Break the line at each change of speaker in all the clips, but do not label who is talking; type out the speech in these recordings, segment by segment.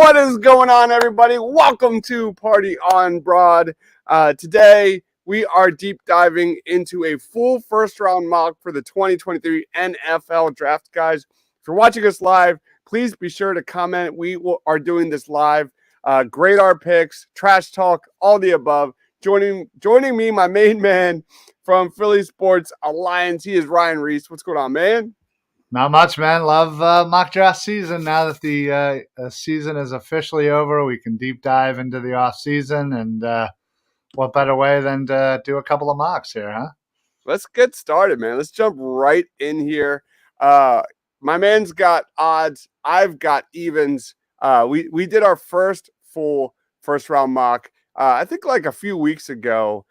What is going on, everybody? Welcome to Party on Broad. Today, we are deep diving into a full first round mock for the 2023 NFL Draft, guys. If you're watching us live, please be sure to comment. Are doing this live. Grade our picks, trash talk, all the above. Joining me, my main man from Philly Sports Alliance. He is Ryan Reese. What's going on, man?
Not much, man. Love mock draft season. Now that the season is officially over, we can deep dive into the off season, and what better way than to do a couple of mocks here, huh?
Let's get started, man. Let's jump right in here. My man's got odds. I've got evens. We did our first full first round mock, I think like a few weeks ago.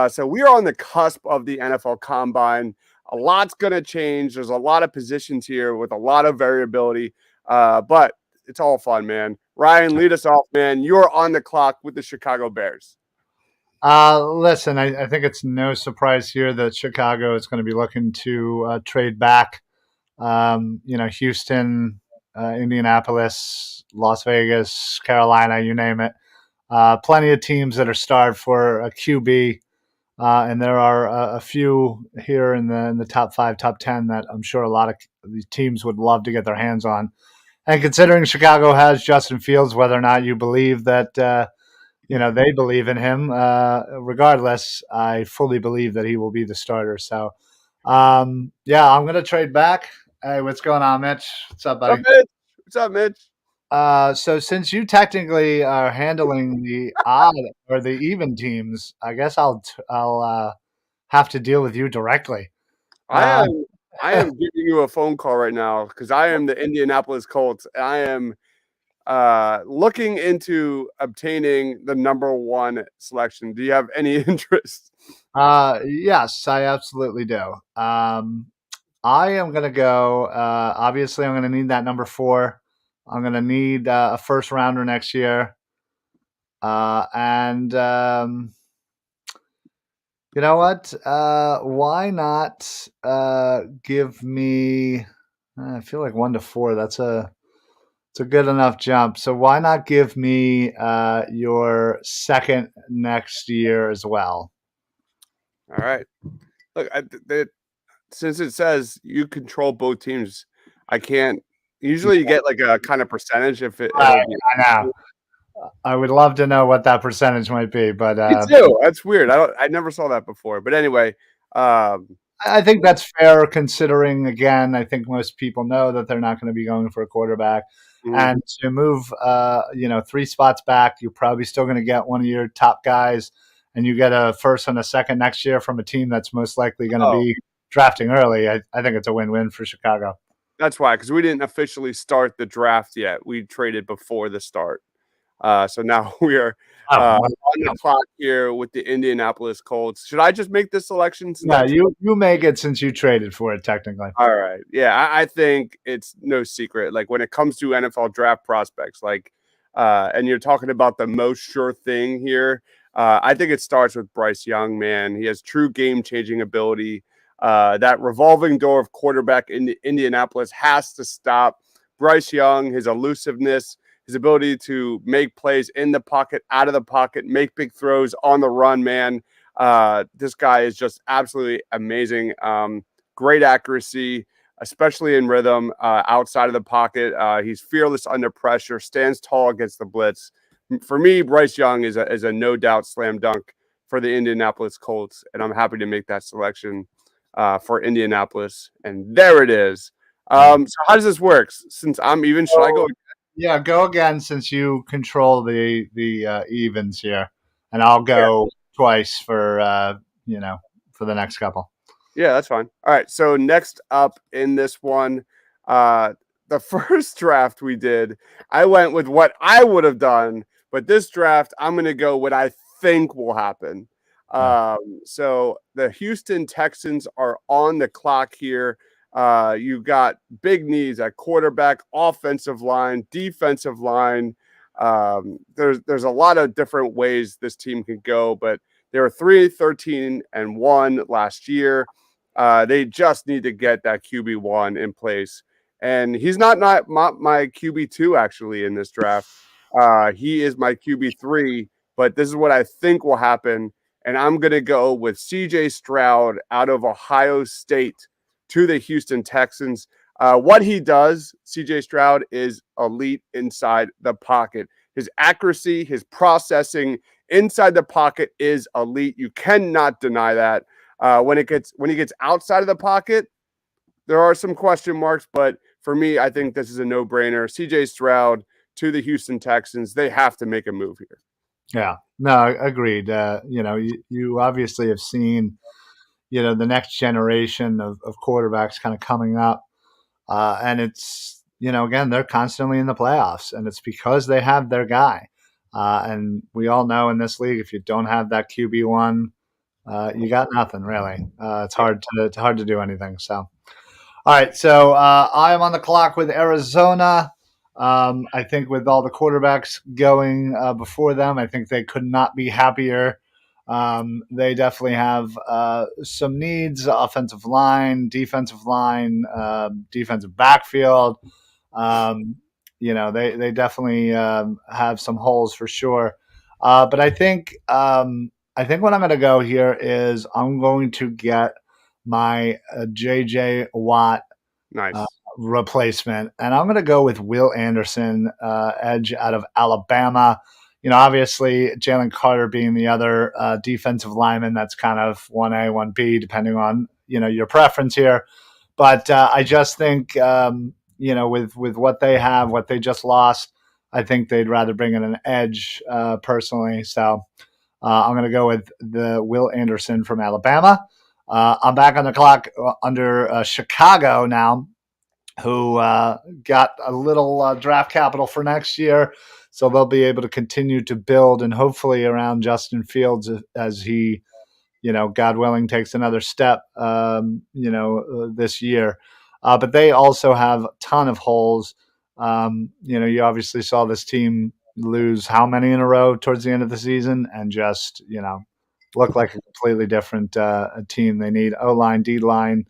So we are on the cusp of the NFL Combine. A lot's going to change. There's a lot of positions here with a lot of variability, but it's all fun, man. Ryan, lead us off, man. You're on the clock with the Chicago Bears.
Listen, I think it's no surprise here that Chicago is going to be looking to trade back. Houston, Indianapolis, Las Vegas, Carolina, you name it. Plenty of teams that are starved for a QB. And there are a few here in the top 5, top 10 that I'm sure a lot of these teams would love to get their hands on. And considering Chicago has Justin Fields, whether or not you believe that, they believe in him, regardless, I fully believe that he will be the starter. So, I'm going to trade back. Hey, what's going on, Mitch? What's up, buddy?
What's up, Mitch?
So since you technically are handling the odd or the even teams, I guess I'll have to deal with you directly.
I am giving you a phone call right now because I am the Indianapolis Colts. And I am looking into obtaining the number 1 selection. Do you have any interest?
Yes, I absolutely do. I am going to go. Obviously, I'm going to need that number 4. I'm going to need a first rounder next year. And you know what? Why not give me? I feel like 1 to 4. It's a good enough jump. So why not give me your second next year as well?
All right. Look, since it says you control both teams, I can't. Usually, you get like a kind of percentage if it.
I know. I would love to know what that percentage might be, but
me too. That's weird. I never saw that before. But anyway,
I think that's fair considering. Again, I think most people know that they're not going to be going for a quarterback, and to move, 3 spots back, you're probably still going to get one of your top guys, and you get a first and a second next year from a team that's most likely going to be drafting early. I think it's a win-win for Chicago.
That's why, because we didn't officially start the draft yet. We traded before the start. So now we are on the clock here with the Indianapolis Colts. Should I just make this selection?
Yeah, you make it since you traded for it, technically.
All right. Yeah, I think it's no secret. Like when it comes to NFL draft prospects, and you're talking about the most sure thing here, I think it starts with Bryce Young, man. He has true game-changing ability. That revolving door of quarterback in Indianapolis has to stop. Bryce Young, his elusiveness, his ability to make plays in the pocket, out of the pocket, make big throws on the run, man. This guy is just absolutely amazing. Great accuracy, especially in rhythm, outside of the pocket. He's fearless under pressure, stands tall against the blitz. For me, Bryce Young is a no doubt slam dunk for the Indianapolis Colts, and I'm happy to make that selection for Indianapolis. And there it is. So how does this work? Since I'm even, should I go?
Yeah, go again since you control the evens here, and I'll go twice for for the next couple.
Yeah, that's fine. All right, so next up in this one, the first draft we did, I went with what I would have done, but this draft, I'm going to go what I think will happen. So the Houston Texans are on the clock here. You've got big needs at quarterback, offensive line, defensive line. There's a lot of different ways this team can go, but they were 3-13-1 last year. They just need to get that QB1 in place. And he's not my QB2 actually in this draft. He is my QB3, but this is what I think will happen. And I'm going to go with CJ Stroud out of Ohio State to the Houston Texans. What he does, CJ Stroud, is elite inside the pocket. His accuracy, his processing inside the pocket is elite. You cannot deny that. When he gets outside of the pocket, there are some question marks, but for me, I think this is a no-brainer. CJ Stroud to the Houston Texans. They have to make a move here.
Yeah, no, agreed. You obviously have seen, the next generation of quarterbacks kind of coming up. And it's, again, they're constantly in the playoffs, and it's because they have their guy. And we all know in this league, if you don't have that QB1, you got nothing really. It's hard to do anything. So, all right. So I am on the clock with Arizona. I think with all the quarterbacks going before them, I think they could not be happier. They definitely have some needs: offensive line, defensive backfield. They definitely have some holes for sure. But I think what I'm going to go here is I'm going to get my JJ Watt
Nice.
Replacement, and I'm going to go with Will Anderson, edge out of Alabama. Obviously Jalen Carter being the other defensive lineman, that's kind of 1A, 1B, depending on, your preference here. But I just think, with what they have, what they just lost, I think they'd rather bring in an edge personally. So I'm going to go with the Will Anderson from Alabama. I'm back on the clock under Chicago now, who got a little draft capital for next year. So they'll be able to continue to build, and hopefully around Justin Fields as he, God willing, takes another step, this year. But they also have a ton of holes. You obviously saw this team lose how many in a row towards the end of the season, and just, look like a completely different team. They need O-line, D-line.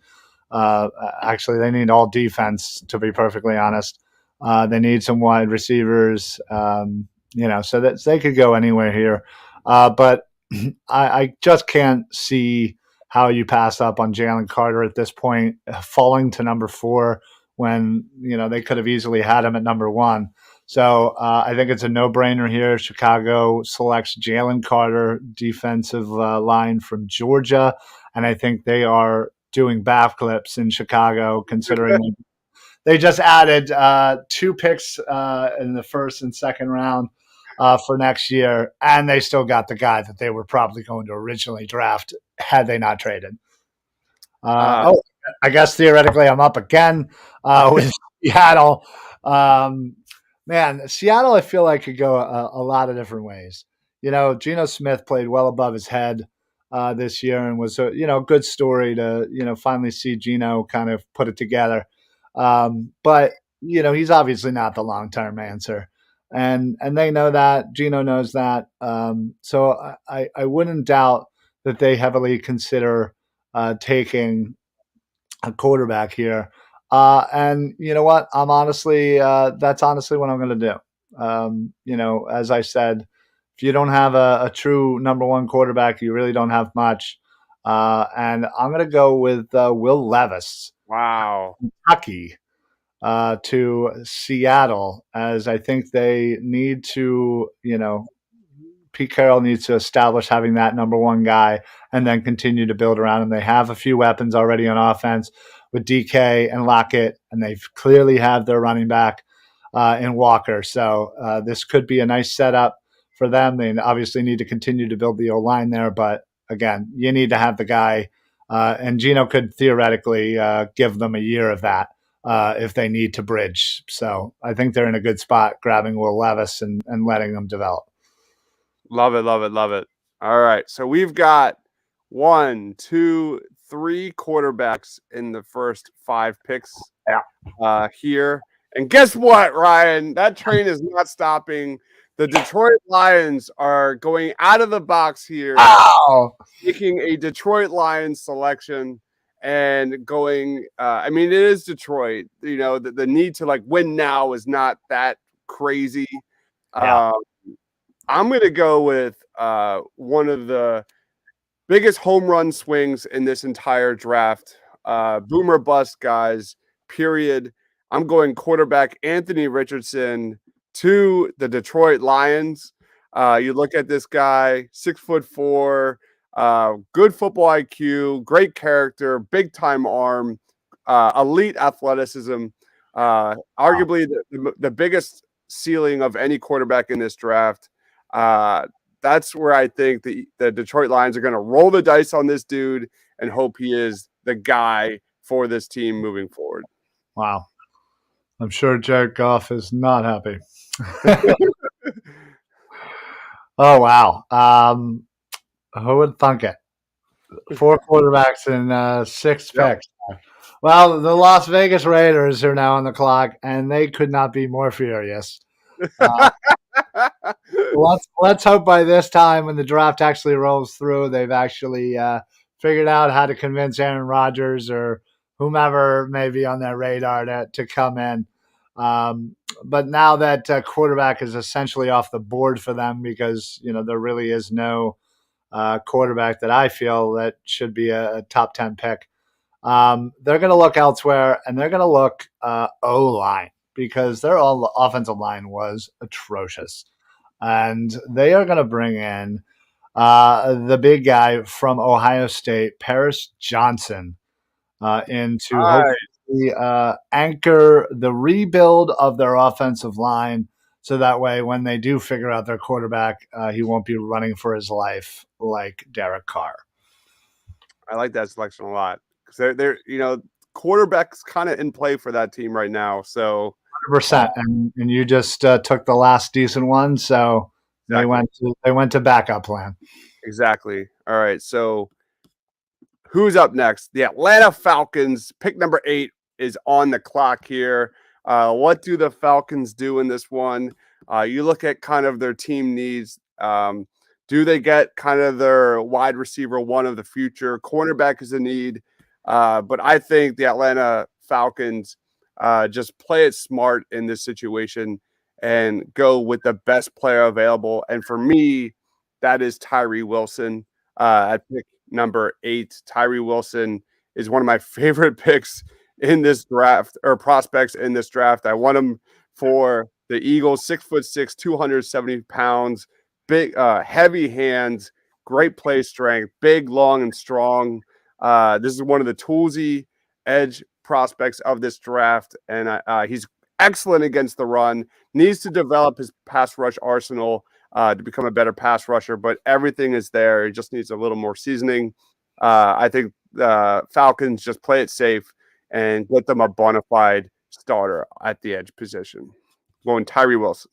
Actually, they need all defense, to be perfectly honest. They need some wide receivers, so that they could go anywhere here. But I just can't see how you pass up on Jalen Carter at this point, falling to number 4 when, they could have easily had him at number 1. So I think it's a no-brainer here. Chicago selects Jalen Carter, defensive line from Georgia, and I think they are doing backflips in Chicago, considering they just added 2 picks in the first and second round for next year, and they still got the guy that they were probably going to originally draft had they not traded. I guess theoretically I'm up again with Seattle. Man, Seattle, I feel like could go a lot of different ways. Geno Smith played well above his head this year, and was a good story to finally see Geno kind of put it together. But he's obviously not the long term answer, and they know that. Geno knows that. So I wouldn't doubt that they heavily consider taking a quarterback here. And you know what? That's honestly what I'm going to do. As I said, if you don't have a true number 1 quarterback, you really don't have much. And I'm going to go with Will Levis.
Wow.
Kentucky to Seattle, as I think they need to, Pete Carroll needs to establish having that number 1 guy and then continue to build around him. They have a few weapons already on offense with DK and Lockett, and they clearly have their running back in Walker. So this could be a nice setup for them. They obviously need to continue to build the O-line there, but again, you need to have the guy, and Geno could theoretically give them a year of that if they need to bridge. So I think they're in a good spot grabbing Will Levis and letting them develop.
Love it, love it, love it. All right. So we've got 1, 2, 3 quarterbacks in the first 5 picks here. And guess what, Ryan? That train is not stopping. The Detroit Lions are going out of the box here, making a Detroit Lions selection and going. I mean, it is Detroit. The need to win now is not that crazy.
Yeah.
Um, I'm going to go with one of the biggest home run swings in this entire draft. Boomer bust, guys, period. I'm going quarterback Anthony Richardson to the Detroit Lions. You look at this guy, 6'4", good football IQ, great character, big time arm, elite athleticism. Arguably the biggest ceiling of any quarterback in this draft. That's where I think the Detroit Lions are going to roll the dice on this dude and hope he is the guy for this team moving forward.
Wow. I'm sure Jared Goff is not happy. Oh, wow. Who would thunk it? 4 quarterbacks and 6
Yep.
picks. Well, the Las Vegas Raiders are now on the clock, and they could not be more furious. Let's hope by this time, when the draft actually rolls through, they've actually figured out how to convince Aaron Rodgers or whomever may be on their radar to come in. But now that quarterback is essentially off the board for them, because there really is no quarterback that I feel that should be a top 10 pick. They're going to look elsewhere, and they're going to look O-line, because their offensive line was atrocious. And they are going to bring in the big guy from Ohio State, Paris Johnson, in to hopefully anchor the rebuild of their offensive line. So that way, when they do figure out their quarterback, he won't be running for his life like Derek Carr.
I like that selection a lot, because they're quarterbacks kind of in play for that team right now. So
100%. And you just took the last decent one, so
exactly.
they went to backup plan.
Exactly. All right. So who's up next? The Atlanta Falcons, pick number 8 is on the clock here. What do the Falcons do in this one? You look at kind of their team needs. Do they get kind of their wide receiver one of the future? Cornerback is a need. But I think the Atlanta Falcons just play it smart in this situation and go with the best player available. And for me, that is Tyree Wilson at pick number 8. Tyree Wilson is one of my favorite picks in this draft, or prospects in this draft. I want him for the Eagles. 6'6", 270 pounds, big, heavy hands, great play strength, big, long, and strong. This is one of the toolsy edge prospects of this draft, and he's excellent against the run. Needs to develop his pass rush arsenal to become a better pass rusher, but everything is there. He just needs a little more seasoning. I think the Falcons just play it safe and get them a bona fide starter at the edge position. Going Tyree Wilson.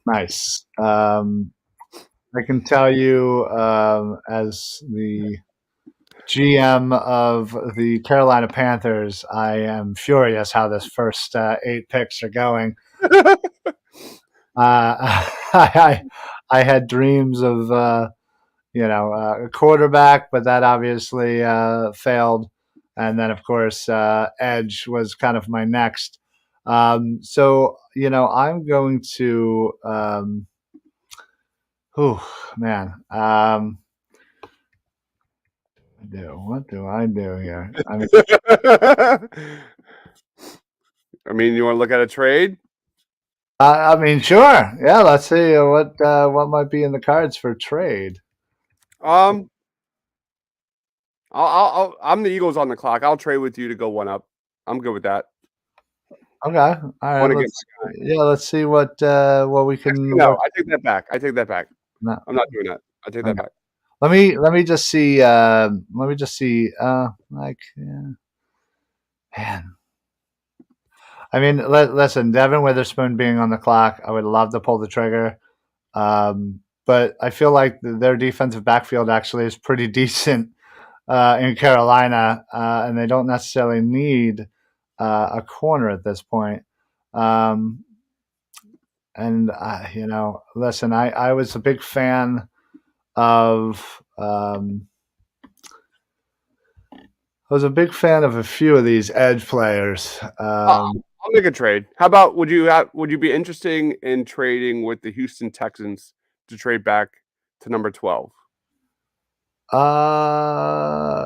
Nice. I can tell you, as the GM of the Carolina Panthers, I am furious how this first 8 picks are going. I had dreams of a quarterback, but that obviously failed. And then, of course, edge was kind of my next. So I'm going to. Man. What do I do here?
I mean, you want to look at a trade?
I mean, sure. Yeah, let's see what might be in the cards for trade.
I'm the Eagles on the clock. I'll trade with you to go one up. I'm good with that.
Okay. All right. Let's see what we can.
No, I take that back.
No.
I'm not doing that. I take that back.
Let me just see. Man. I mean, listen, Devin Witherspoon being on the clock, I would love to pull the trigger. But I feel like their defensive backfield actually is pretty decent in Carolina, and they don't necessarily need a corner at this point. Listen, I was a big fan of. I was a big fan of a few of these edge players.
I'll make a trade. How about would you be interested in trading with the Houston Texans to trade back to number 12?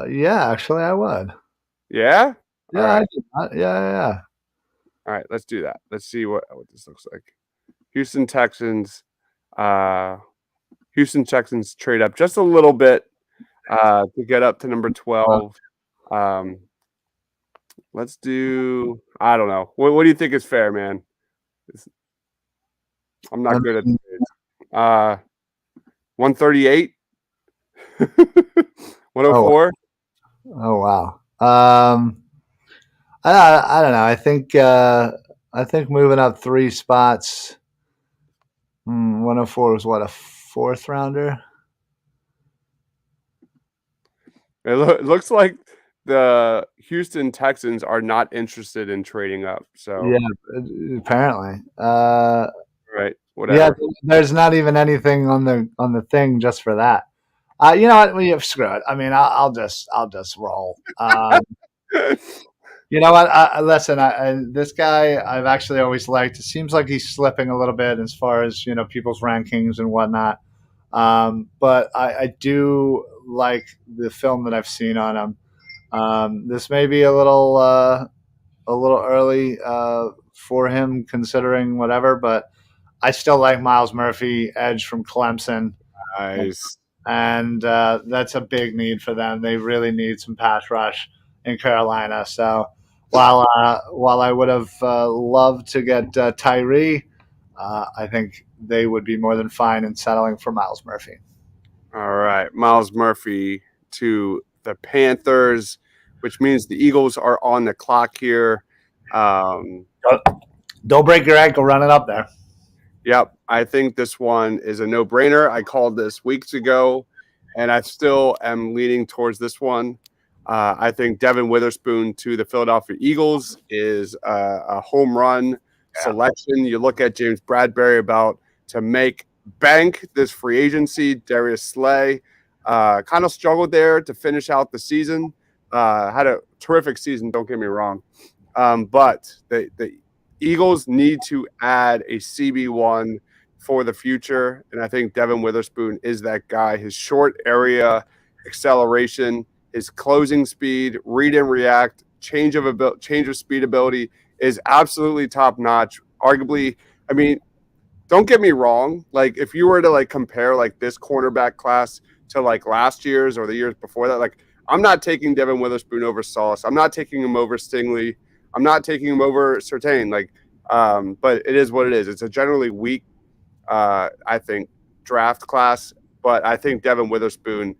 Yeah, actually, I would.
Yeah? All
Yeah, I
right.
do that. Yeah.
All right, let's do that. Let's see what this looks like. Houston Texans uh Houston Texans trade up just a little bit to get up to number
Uh,
12. Um let's do I don't know. What do you think is fair, man? It's- I'm
I
not good at
mean,
trades. 138?
oh,
104?
oh wow. I don't know. I think moving up 3 spots. 104 was what, a fourth rounder?
It looks like the Houston Texans are not interested in trading up.
Yeah,
So,
apparently.
right,
Yeah,
whatever.
there's not even anything on the thing just for that. You know what? Screw it. I mean, I'll just roll. You know what? Listen, this guy I've actually always liked. It seems like he's slipping a little bit as far as people's rankings and whatnot. But I do like the film that I've seen on him. This may be a little early for him, considering whatever, but I still like Miles Murphy, edge from Clemson,
Nice.
and that's a big need for them. They really need some pass rush in Carolina. So while I would have loved to get Tyree, I think they would be more than fine in settling for Miles Murphy.
All right, Miles Murphy to the Panthers, which means the Eagles are on the clock here. Um,
Don't break your ankle running up there.
Yep, I think this one is a no-brainer. I called this weeks ago, and I still am leaning towards this one. I think Devin Witherspoon to the Philadelphia Eagles is a home run selection. You look at James Bradbury about to make bank this free agency. Darius Slay kind of struggled there to finish out the season. Had a terrific season, don't get me wrong. But the Eagles need to add a CB1 for the future, and I think Devin Witherspoon is that guy. His short area acceleration, his closing speed, read and react, change of speed ability is absolutely top notch. Arguably, I mean, don't get me wrong. Like if you were to like compare like this cornerback class to like last year's or the years before that, like I'm not taking Devin Witherspoon over Sauce. I'm not taking him over Stingley. I'm not taking him over Surtain. But it is what it is. It's a generally weak, I think, draft class. But I think Devin Witherspoon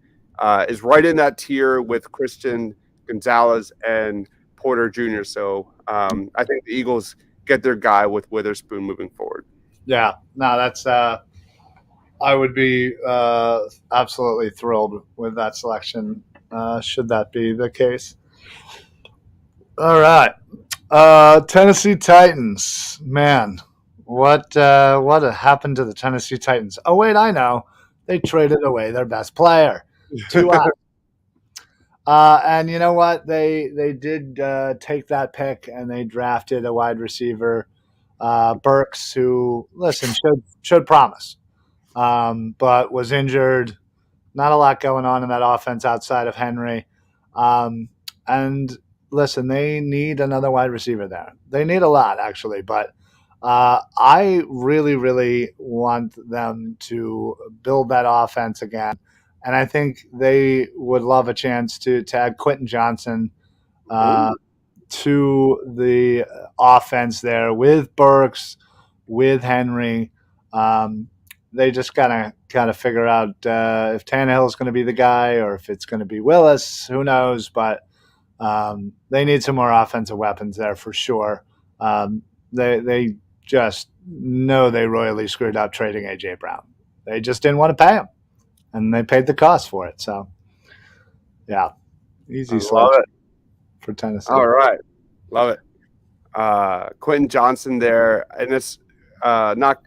is right in that tier with Christian Gonzalez and Porter Jr. So I think the Eagles get their guy with Witherspoon moving forward.
Yeah, no, that's. I would be absolutely thrilled with that selection. Should that be the case? All right, Tennessee Titans. Man, what happened to the Tennessee Titans? Oh wait, I know. They traded away their best player. 2 out. And you know what? They did take that pick and they drafted a wide receiver, Burks, who listen showed promise, but was injured. Not a lot going on in that offense outside of Henry. And listen, they need another wide receiver there. They need a lot actually, but I really, really want them to build that offense again. And I think they would love a chance to add Quentin Johnson uh, to the offense there with Burks, with Henry. Um, they just gotta figure out if Tannehill is going to be the guy or if it's going to be Willis. Who knows? But they need some more offensive weapons there for sure. They just know they royally screwed up trading AJ Brown. They just didn't want to pay him, and they paid the cost for it. So, yeah,
I
easy
love
selection
it.
for Tennessee.
All right. Love it. Quentin Johnson there. And it's not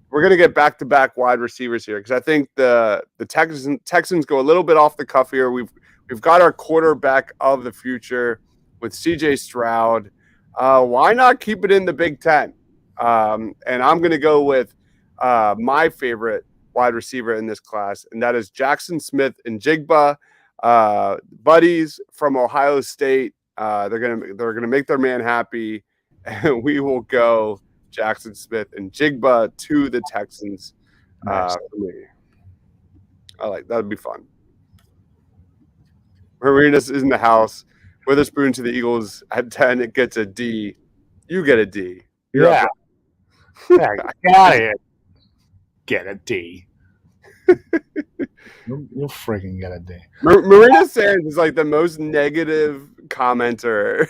we're gonna get back to back wide receivers here because I think the Texans go a little bit off the cuff here. We've got our quarterback of the future with CJ Stroud. Why not keep it in the Big Ten? And I'm going to go with my favorite wide receiver in this class, and that is Jackson Smith and Jigba, buddies from Ohio State. They're gonna make their man happy, and we will go Jackson Smith and Jigba to the Texans.
Nice.
For me, I like that'd be fun. Marina's is in the house. Witherspoon to the Eagles at 10. It gets a D. You get a D. You're
Yeah.
up.
Yeah, get out of here. Get a D. You'll freaking get a D.
Marina Sands is like the most negative commenter.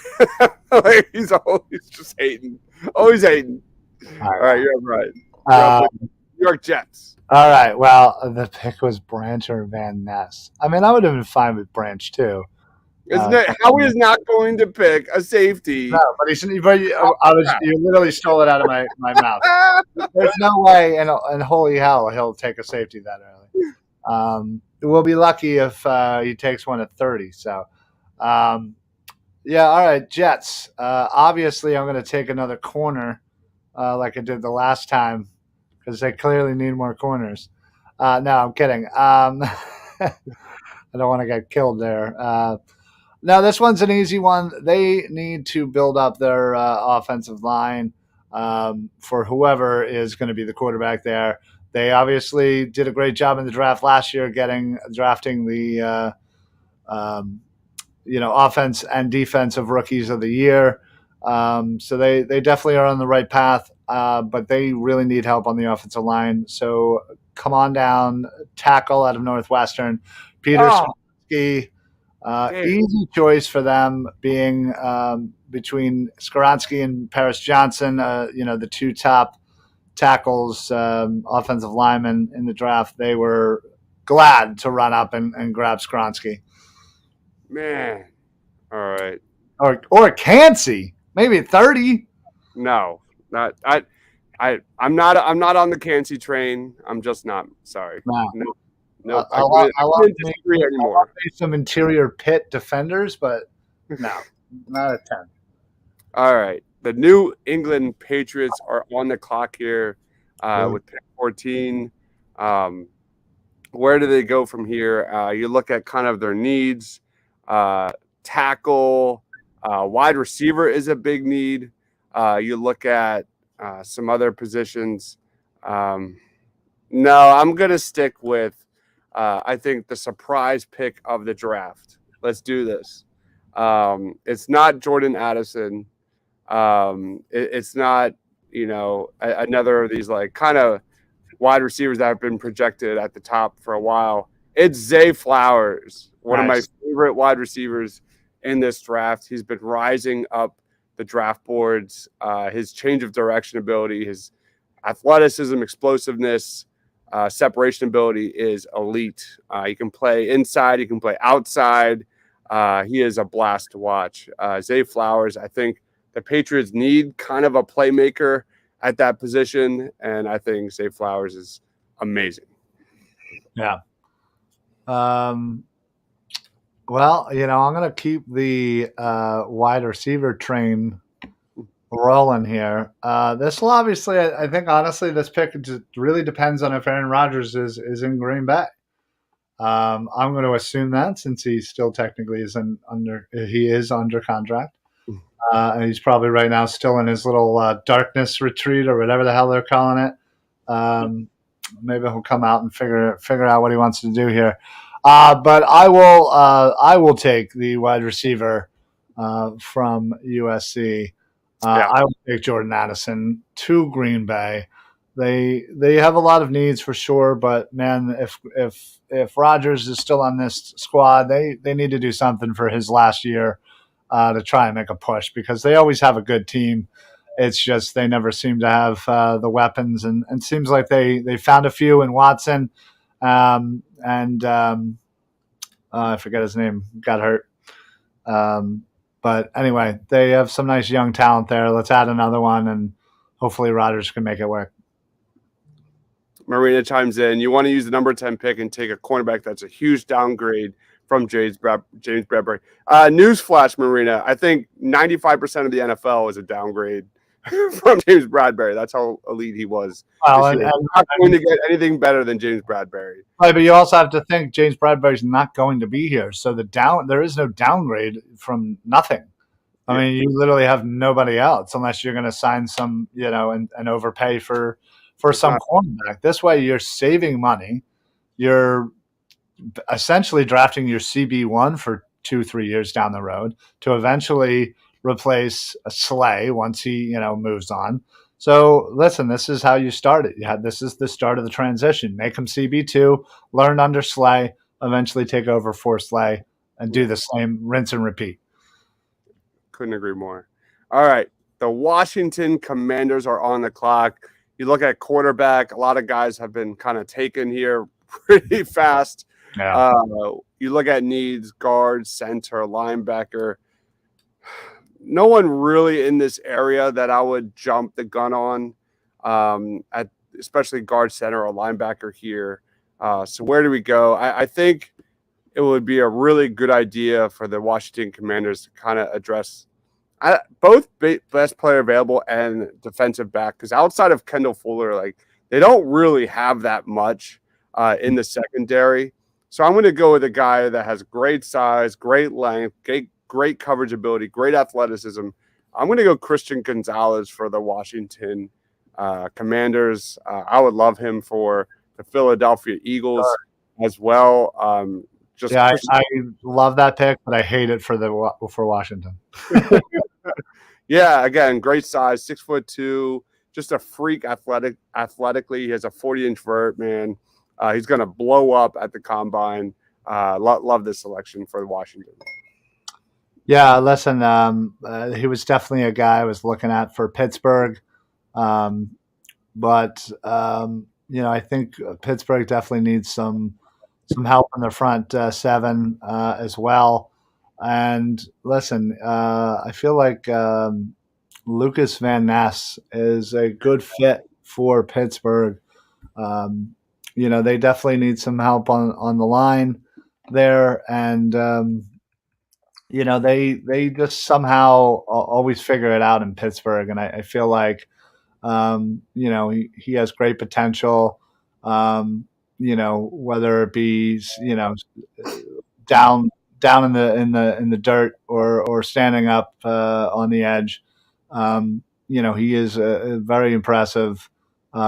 Like he's always just hating. Always hating. All right, you're up, right. You're up with New York Jets.
All right. Well, the pick was Branch or Van Ness. I mean, I would have been fine with Branch too.
Isn't it? Howie is not going to pick a safety.
No, but you literally stole it out of my mouth. There's no way in holy hell he'll take a safety that early. We'll be lucky if he takes one at 30. So, yeah, all right, Jets. Obviously, I'm going to take another corner like I did the last time because they clearly need more corners. No, I'm kidding. I don't want to get killed there. Now, this one's an easy one. They need to build up their offensive line for whoever is going to be the quarterback there. They obviously did a great job in the draft last year, drafting the offense and defensive rookies of the year. So they definitely are on the right path, but they really need help on the offensive line. So come on down, tackle out of Northwestern, Peter Skoronski. Easy choice for them being between Skoronski and Paris Johnson, the two top tackles, offensive linemen in the draft. They were glad to run up and grab Skoronski.
Man. All right.
Or Cansey, maybe 30.
No, not I'm not on the Cansey train. I'm just not. Sorry. No, I wouldn't disagree anymore.
Some interior pit defenders, but no, not a 10.
All right. The New England Patriots are on the clock here with pick 14. Where do they go from here? You look at kind of their needs. Tackle, wide receiver is a big need. You look at some other positions. No, I'm going to stick with I think the surprise pick of the draft. Let's do this. It's not Jordan Addison. It's not, another of these like kind of wide receivers that have been projected at the top for a while. It's Zay Flowers, one of my favorite wide receivers in this draft. He's been rising up the draft boards. His change of direction ability, his athleticism, explosiveness, separation ability is elite. He can play inside. He can play outside. He is a blast to watch. Zay Flowers, I think the Patriots need kind of a playmaker at that position, and I think Zay Flowers is amazing.
Yeah. Well, I'm going to keep the wide receiver train rolling here. This will obviously, I think, honestly, this pick really depends on if Aaron Rodgers is in Green Bay. I'm going to assume that since he still technically is under contract. And he's probably right now still in his little darkness retreat or whatever the hell they're calling it. Maybe he'll come out and figure out what he wants to do here. But I will take the wide receiver from USC. I will take Jordan Addison to Green Bay. They have a lot of needs for sure, but man, if Rodgers is still on this squad, they need to do something for his last year to try and make a push because they always have a good team. It's just they never seem to have the weapons, and it seems like they found a few in Watson, and I forget his name, got hurt. But anyway, they have some nice young talent there. Let's add another one, and hopefully Rodgers can make it work.
Marina chimes in. You want to use the number 10 pick and take a cornerback that's a huge downgrade from James Bradbury. Newsflash, Marina. I think 95% of the NFL is a downgrade from James Bradbury. That's how elite he was
Well,
this year. We're not going to get anything better than James Bradbury.
right, but you also have to think James Bradbury's not going to be here, so there is no downgrade from nothing. I mean, you literally have nobody else unless you're going to sign some, and overpay for some cornerback. This way, you're saving money. You're essentially drafting your CB1 for 2-3 years down the road to eventually replace Slay once he moves on. So listen, this is how you start it. This is the start of the transition. Make him CB2, learn under Slay, eventually take over for Slay, and do the same, rinse and repeat.
Couldn't agree more. All right, the Washington Commanders are on the clock. You look at quarterback, a lot of guys have been kind of taken here pretty fast.
Yeah.
You look at needs, guard, center, linebacker. No one really in this area that I would jump the gun on, at especially guard, center, or linebacker here. So where do we go? I think it would be a really good idea for the Washington Commanders to kind of address both best player available and defensive back, because outside of Kendall Fuller, like they don't really have that much in the secondary. So I'm going to go with a guy that has great size, great length, great coverage ability, great athleticism. I'm going to go Christian Gonzalez for the Washington Commanders. I would love him for the Philadelphia Eagles as well.
I love that pick, but I hate it for Washington.
Yeah, again, great size, 6'2", just a freak athletically. He has a 40-inch vert, man. He's going to blow up at the combine. Love this selection for Washington.
Yeah, listen, he was definitely a guy I was looking at for Pittsburgh. But I think Pittsburgh definitely needs some help in the front seven as well. And listen, I feel like Lucas Van Ness is a good fit for Pittsburgh. They definitely need some help on the line there, and they just somehow always figure it out in Pittsburgh, and I feel like he has great potential. Whether it be down in the dirt or standing up on the edge. He is very impressive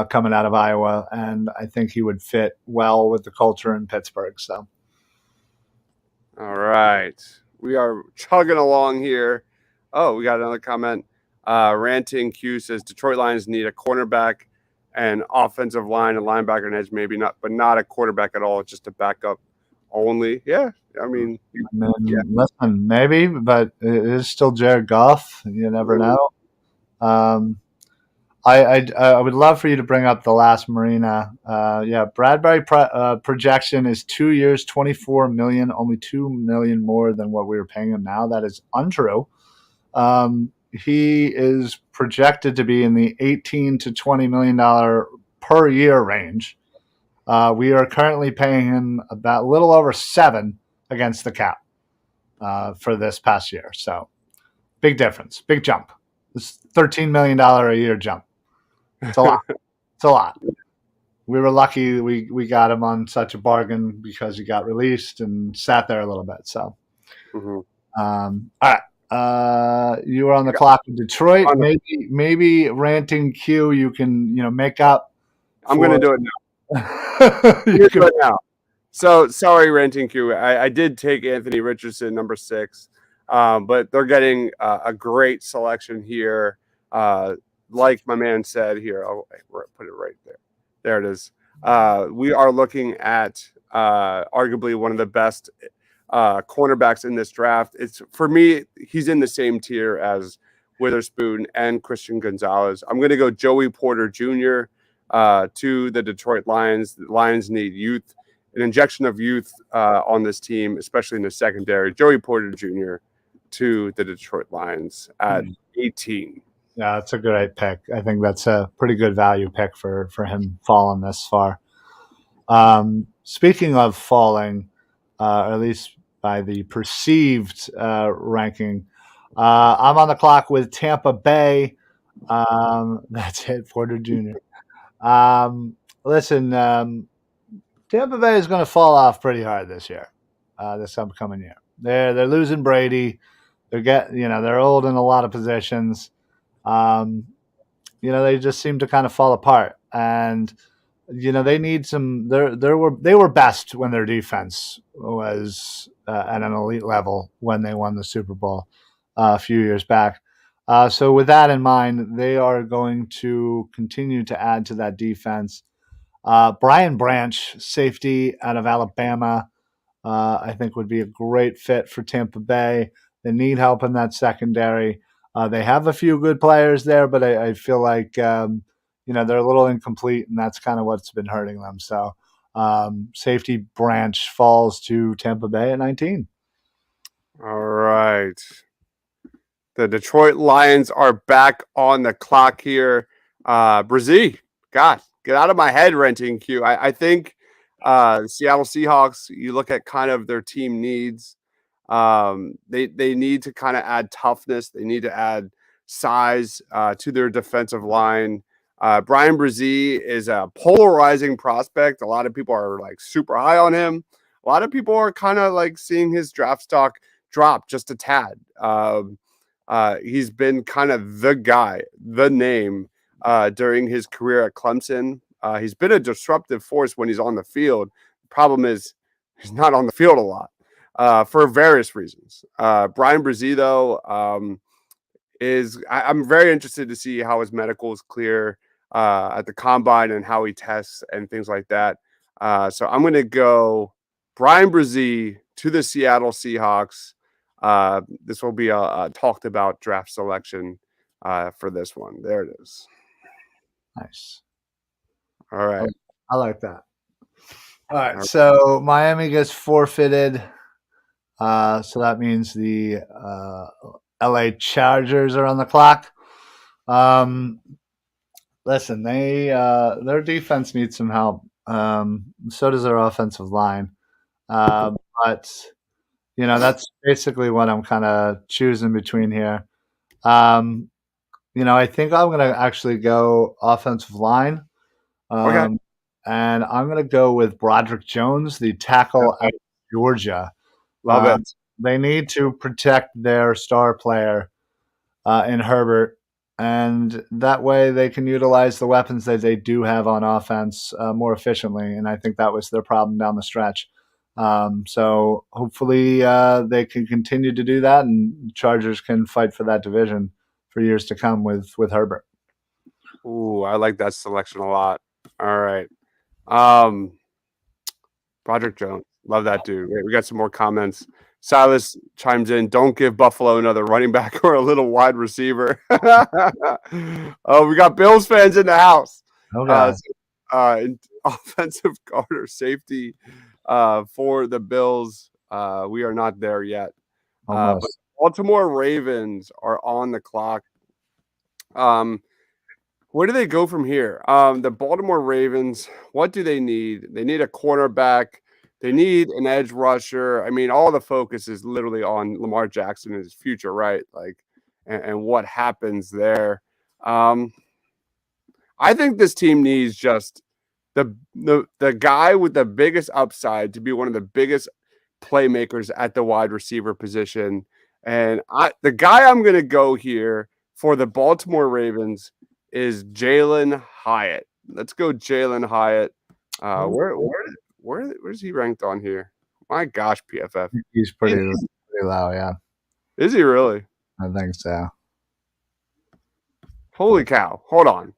coming out of Iowa, and I think he would fit well with the culture in Pittsburgh. So,
all right, we are chugging along here. Oh, we got another comment. Ranting Q says Detroit Lions need a cornerback and offensive line and linebacker and edge, maybe not, but not a quarterback at all, just a backup only. Yeah, I mean,
listen, maybe, but it is still Jared Goff. You never know. I would love for you to bring up the last Marina. Bradbury projection is 2 years, $24 million, only $2 million more than what we were paying him now. That is untrue. He is projected to be in the $18 to $20 million per year range. We are currently paying him about a little over $7 million against the cap for this past year. So big difference, big jump. This $13 million a year jump. It's a lot. It's a lot. We were lucky we got him on such a bargain because he got released and sat there a little bit. So, all right. You were on the clock in Detroit. Maybe Ranting Q, you can make up.
I'm going to do it now. You can do it now. So sorry, Ranting Q. I did take Anthony Richardson, number 6, but they're getting a great selection here. Like my man said here, I'll put it right there. There it is. We are looking at arguably one of the best cornerbacks in this draft. It's for me, he's in the same tier as Witherspoon and Christian Gonzalez. I'm going to go Joey Porter Jr. To the Detroit Lions. The Lions need youth, an injection of youth on this team, especially in the secondary. Joey Porter Jr. to the Detroit Lions at 18.
Yeah, that's a great pick. I think that's a pretty good value pick for him falling this far. Speaking of falling, or at least by the perceived ranking. I'm on the clock with Tampa Bay. That's it, Porter Jr. Listen, Tampa Bay is going to fall off pretty hard this year, this upcoming year. They're losing Brady. They're old in a lot of positions. They just seem to kind of fall apart, and they need some. They were best when their defense was at an elite level when they won the Super Bowl a few years back. So with that in mind, they are going to continue to add to that defense. Brian Branch, safety out of Alabama, I think would be a great fit for Tampa Bay. They need help in that secondary. They have a few good players there, but I feel like they're a little incomplete, and that's kind of what's been hurting them. So safety Branch falls to Tampa Bay at 19.
All right. The Detroit Lions are back on the clock here. Brazil, God, get out of my head, renting Q. I think the Seattle Seahawks, you look at kind of their team needs. They need to kind of add toughness. They need to add size to their defensive line. Brian Brzee is a polarizing prospect. A lot of people are like super high on him. A lot of people are kind of like seeing his draft stock drop just a tad. He's been kind of the guy, the name during his career at Clemson. He's been a disruptive force when he's on the field. The problem is he's not on the field a lot for various reasons. Brian Brzee, though, I'm very interested to see how his medical is clear at the combine and how he tests and things like that. So I'm going to go Brian Brzee to the Seattle Seahawks. This will be a talked about draft selection for this one. There it is.
Nice.
All right.
I like that. All right. So Miami gets forfeited. So that means the LA Chargers are on the clock. Listen, their defense needs some help. So does their offensive line. But that's basically what I'm kind of choosing between here. I think I'm going to actually go offensive line.
Okay.
And I'm going to go with Broderick Jones, the tackle at Georgia.
Love it.
They need to protect their star player in Herbert, and that way they can utilize the weapons that they do have on offense more efficiently. And I think that was their problem down the stretch. So hopefully they can continue to do that, and Chargers can fight for that division for years to come with Herbert.
Ooh, I like that selection a lot. All right. Broderick Jones. Love that dude. Wait, we got some more comments. Silas chimes in, don't give Buffalo another running back or a little wide receiver. Oh, we got Bills fans in the house.
Okay.
Offensive guard or safety for the Bills. We are not there yet. But Baltimore Ravens are on the clock. Where do they go from here? The Baltimore Ravens, what do they need? They need a cornerback. They need an edge rusher. I mean, all the focus is literally on Lamar Jackson and his future, right? Like, and what happens there. I think this team needs just the guy with the biggest upside to be one of the biggest playmakers at the wide receiver position. And the guy I'm going to go here for the Baltimore Ravens is Jalen Hyatt. Let's go Jalen Hyatt. Where's he ranked on here? My gosh, PFF.
He's pretty low, yeah.
Is he really?
I think so.
Holy cow. Hold on.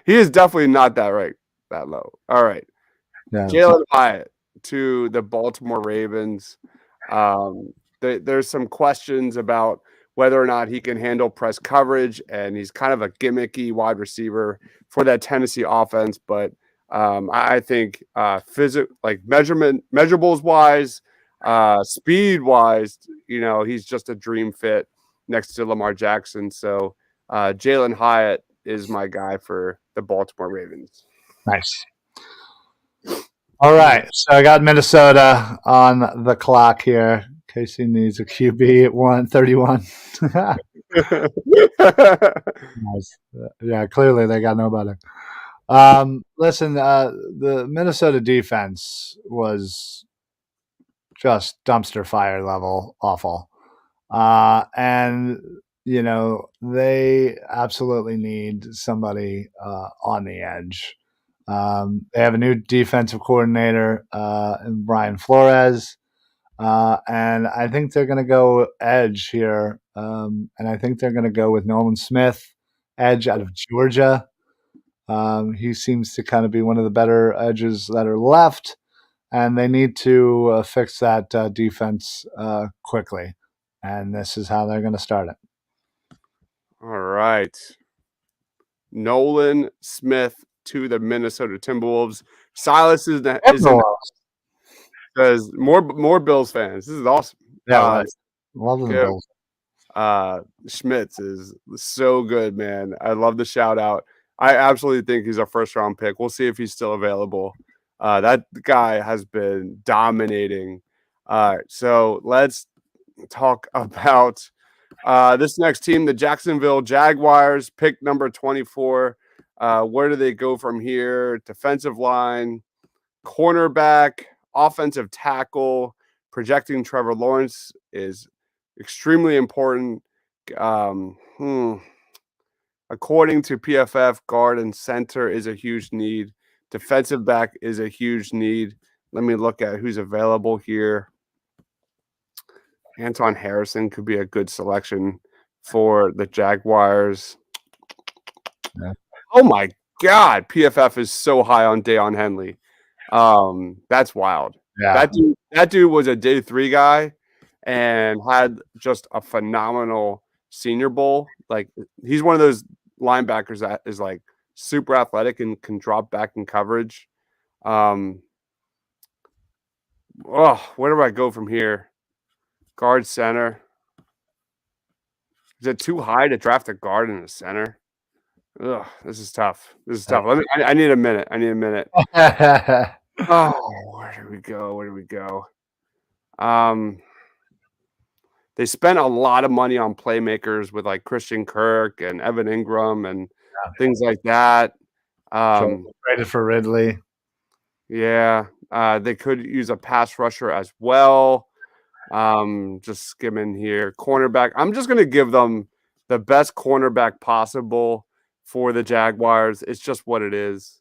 He is definitely not that low. All right. Yeah, Jalen Hyatt to the Baltimore Ravens. There's some questions about whether or not he can handle press coverage, and he's kind of a gimmicky wide receiver for that Tennessee offense. But I think measurables wise, speed wise, he's just a dream fit next to Lamar Jackson. So Jalen Hyatt is my guy for the Baltimore Ravens.
Nice. All right, so I got Minnesota on the clock here. Casey needs a QB at 131. Nice. Yeah, clearly they got nobody. Listen, the Minnesota defense was just dumpster fire level awful. And they absolutely need somebody on the edge. They have a new defensive coordinator, Brian Flores, and I think they're going to go edge here. And I think they're going to go with Nolan Smith, edge out of Georgia. He seems to kind of be one of the better edges that are left, and they need to fix that defense quickly. And this is how they're going to start it.
All right. Nolan Smith to the Minnesota Timberwolves. Silas is because more Bills fans. This is awesome.
Yeah, love the Bills.
Schmitz is so good, man. I love the shout out. I absolutely think he's a first round pick. We'll see if he's still available. That guy has been dominating. So let's talk about this next team, the Jacksonville Jaguars, pick number 24. Where do they go from here? Defensive line, cornerback, offensive tackle. Projecting Trevor Lawrence is extremely important. According to PFF, guard and center is a huge need. Defensive back is a huge need. Let me look at who's available here. Anton Harrison could be a good selection for the Jaguars. Yeah. Oh my God, PFF is so high on Deion Henley. That's wild. Yeah. That dude was a day 3 guy and had just a phenomenal Senior Bowl. Like, he's one of those linebackers that is like super athletic and can drop back in coverage. Where do I go from here? Guard, center. Is it too high to draft a guard in the center? Ugh, this is tough. I need a minute. Where do we go? They spent a lot of money on playmakers with like Christian Kirk and Evan Ingram and things like that.
Traded for Ridley.
Yeah. They could use a pass rusher as well. Just skimming here. Cornerback. I'm just going to give them the best cornerback possible for the Jaguars. It's just what it is.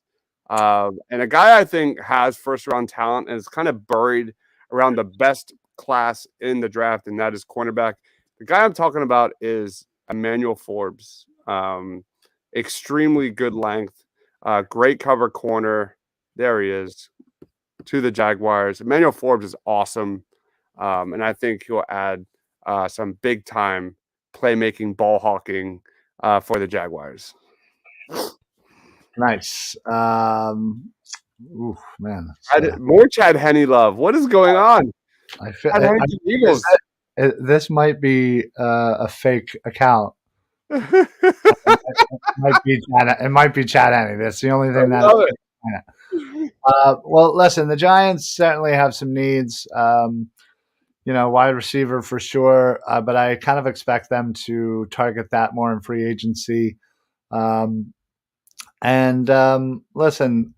And a guy I think has first-round talent and is kind of buried around the best class in the draft, and that is cornerback. The guy I'm talking about is Emmanuel Forbes. Extremely good length, great cover corner. There he is to the Jaguars. Emmanuel Forbes is awesome, and I think he'll add some big-time playmaking, ball hawking for the Jaguars.
Nice. Ooh, man.
More Chad Henne love. What is going on?
This might be a fake account. It might be Chad Henne. That's the only thing that. Well, listen, the Giants certainly have some needs. Wide receiver for sure, but I kind of expect them to target that more in free agency. Listen,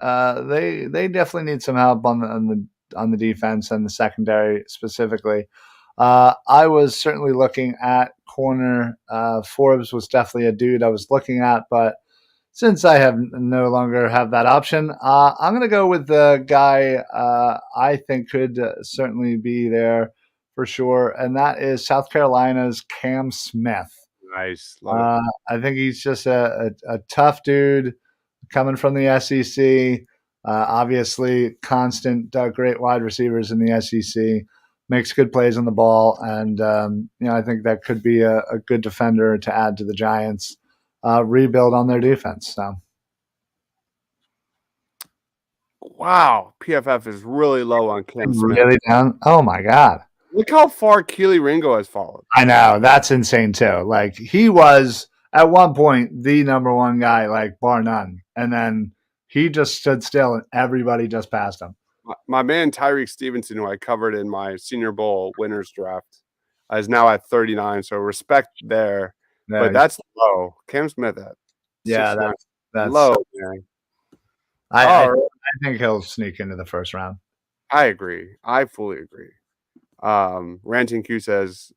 they definitely need some help on the defense and the secondary specifically. I was certainly looking at corner. Forbes was definitely a dude I was looking at, but since I no longer have that option, I'm going to go with the guy I think could certainly be there for sure, and that is South Carolina's Cam Smith.
Nice.
I think he's just a tough dude coming from the SEC. Obviously, constant great wide receivers in the SEC. Makes good plays on the ball, and I think that could be a good defender to add to the Giants' rebuild on their defense. So,
wow, PFF is really low on Cam Smith.
Really down? Oh my God!
Look how far Keely Ringo has fallen.
I know, that's insane too. Like, he was at one point the number one guy, like bar none, and then he just stood still and everybody just passed him.
my man Tyreek Stevenson, who I covered in my Senior Bowl winners draft, is now at 39. So respect there, but that's low. Cam Smith at 69,
that's
low, man.
I
All right.
think he'll sneak into the first round.
I agree. I fully agree. Ranting Q says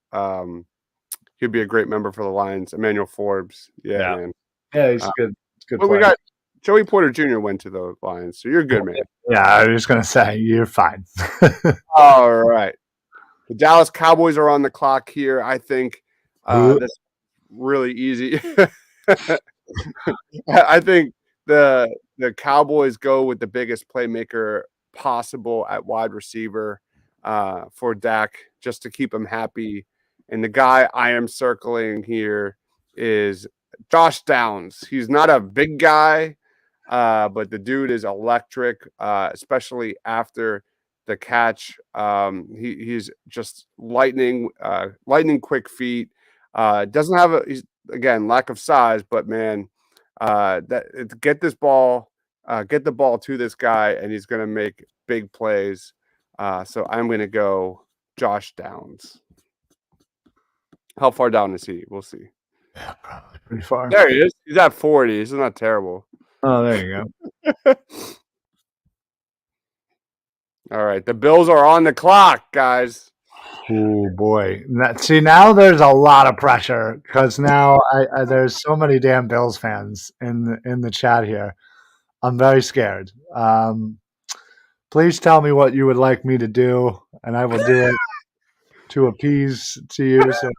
he'd be a great member for the Lions. Emmanuel Forbes, man.
Yeah, he's good. It's good.
But we got Joey Porter Jr. went to the Lions, so you're good, man.
Yeah, I was gonna say you're fine.
All right. The Dallas Cowboys are on the clock here. I think that's really easy. I think the Cowboys go with the biggest playmaker possible at wide receiver for Dak, just to keep him happy. And the guy I am circling here is Josh Downs. He's not a big guy, but the dude is electric, especially after the catch. He's just lightning quick feet. Doesn't have he's again lack of size, but man, get the ball to this guy, and he's gonna make big plays. So I'm gonna go Josh Downs. How far down is he? We'll see.
Yeah, probably pretty far.
There he is. He's at 40. He's not terrible.
Oh, there you go.
All right, the Bills are on the clock, guys.
Oh boy! See, now there's a lot of pressure because now there's so many damn Bills fans in the chat here. I'm very scared. Please tell me what you would like me to do, and I will do it to appease to you, so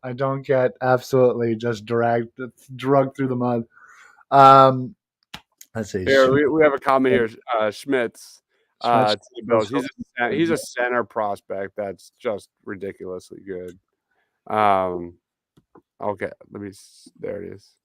I don't get absolutely just drugged through the mud. Let's see.
Here we have a comment here. Schmitz. To the Bills. He's a center prospect that's just ridiculously good. Okay, there it is.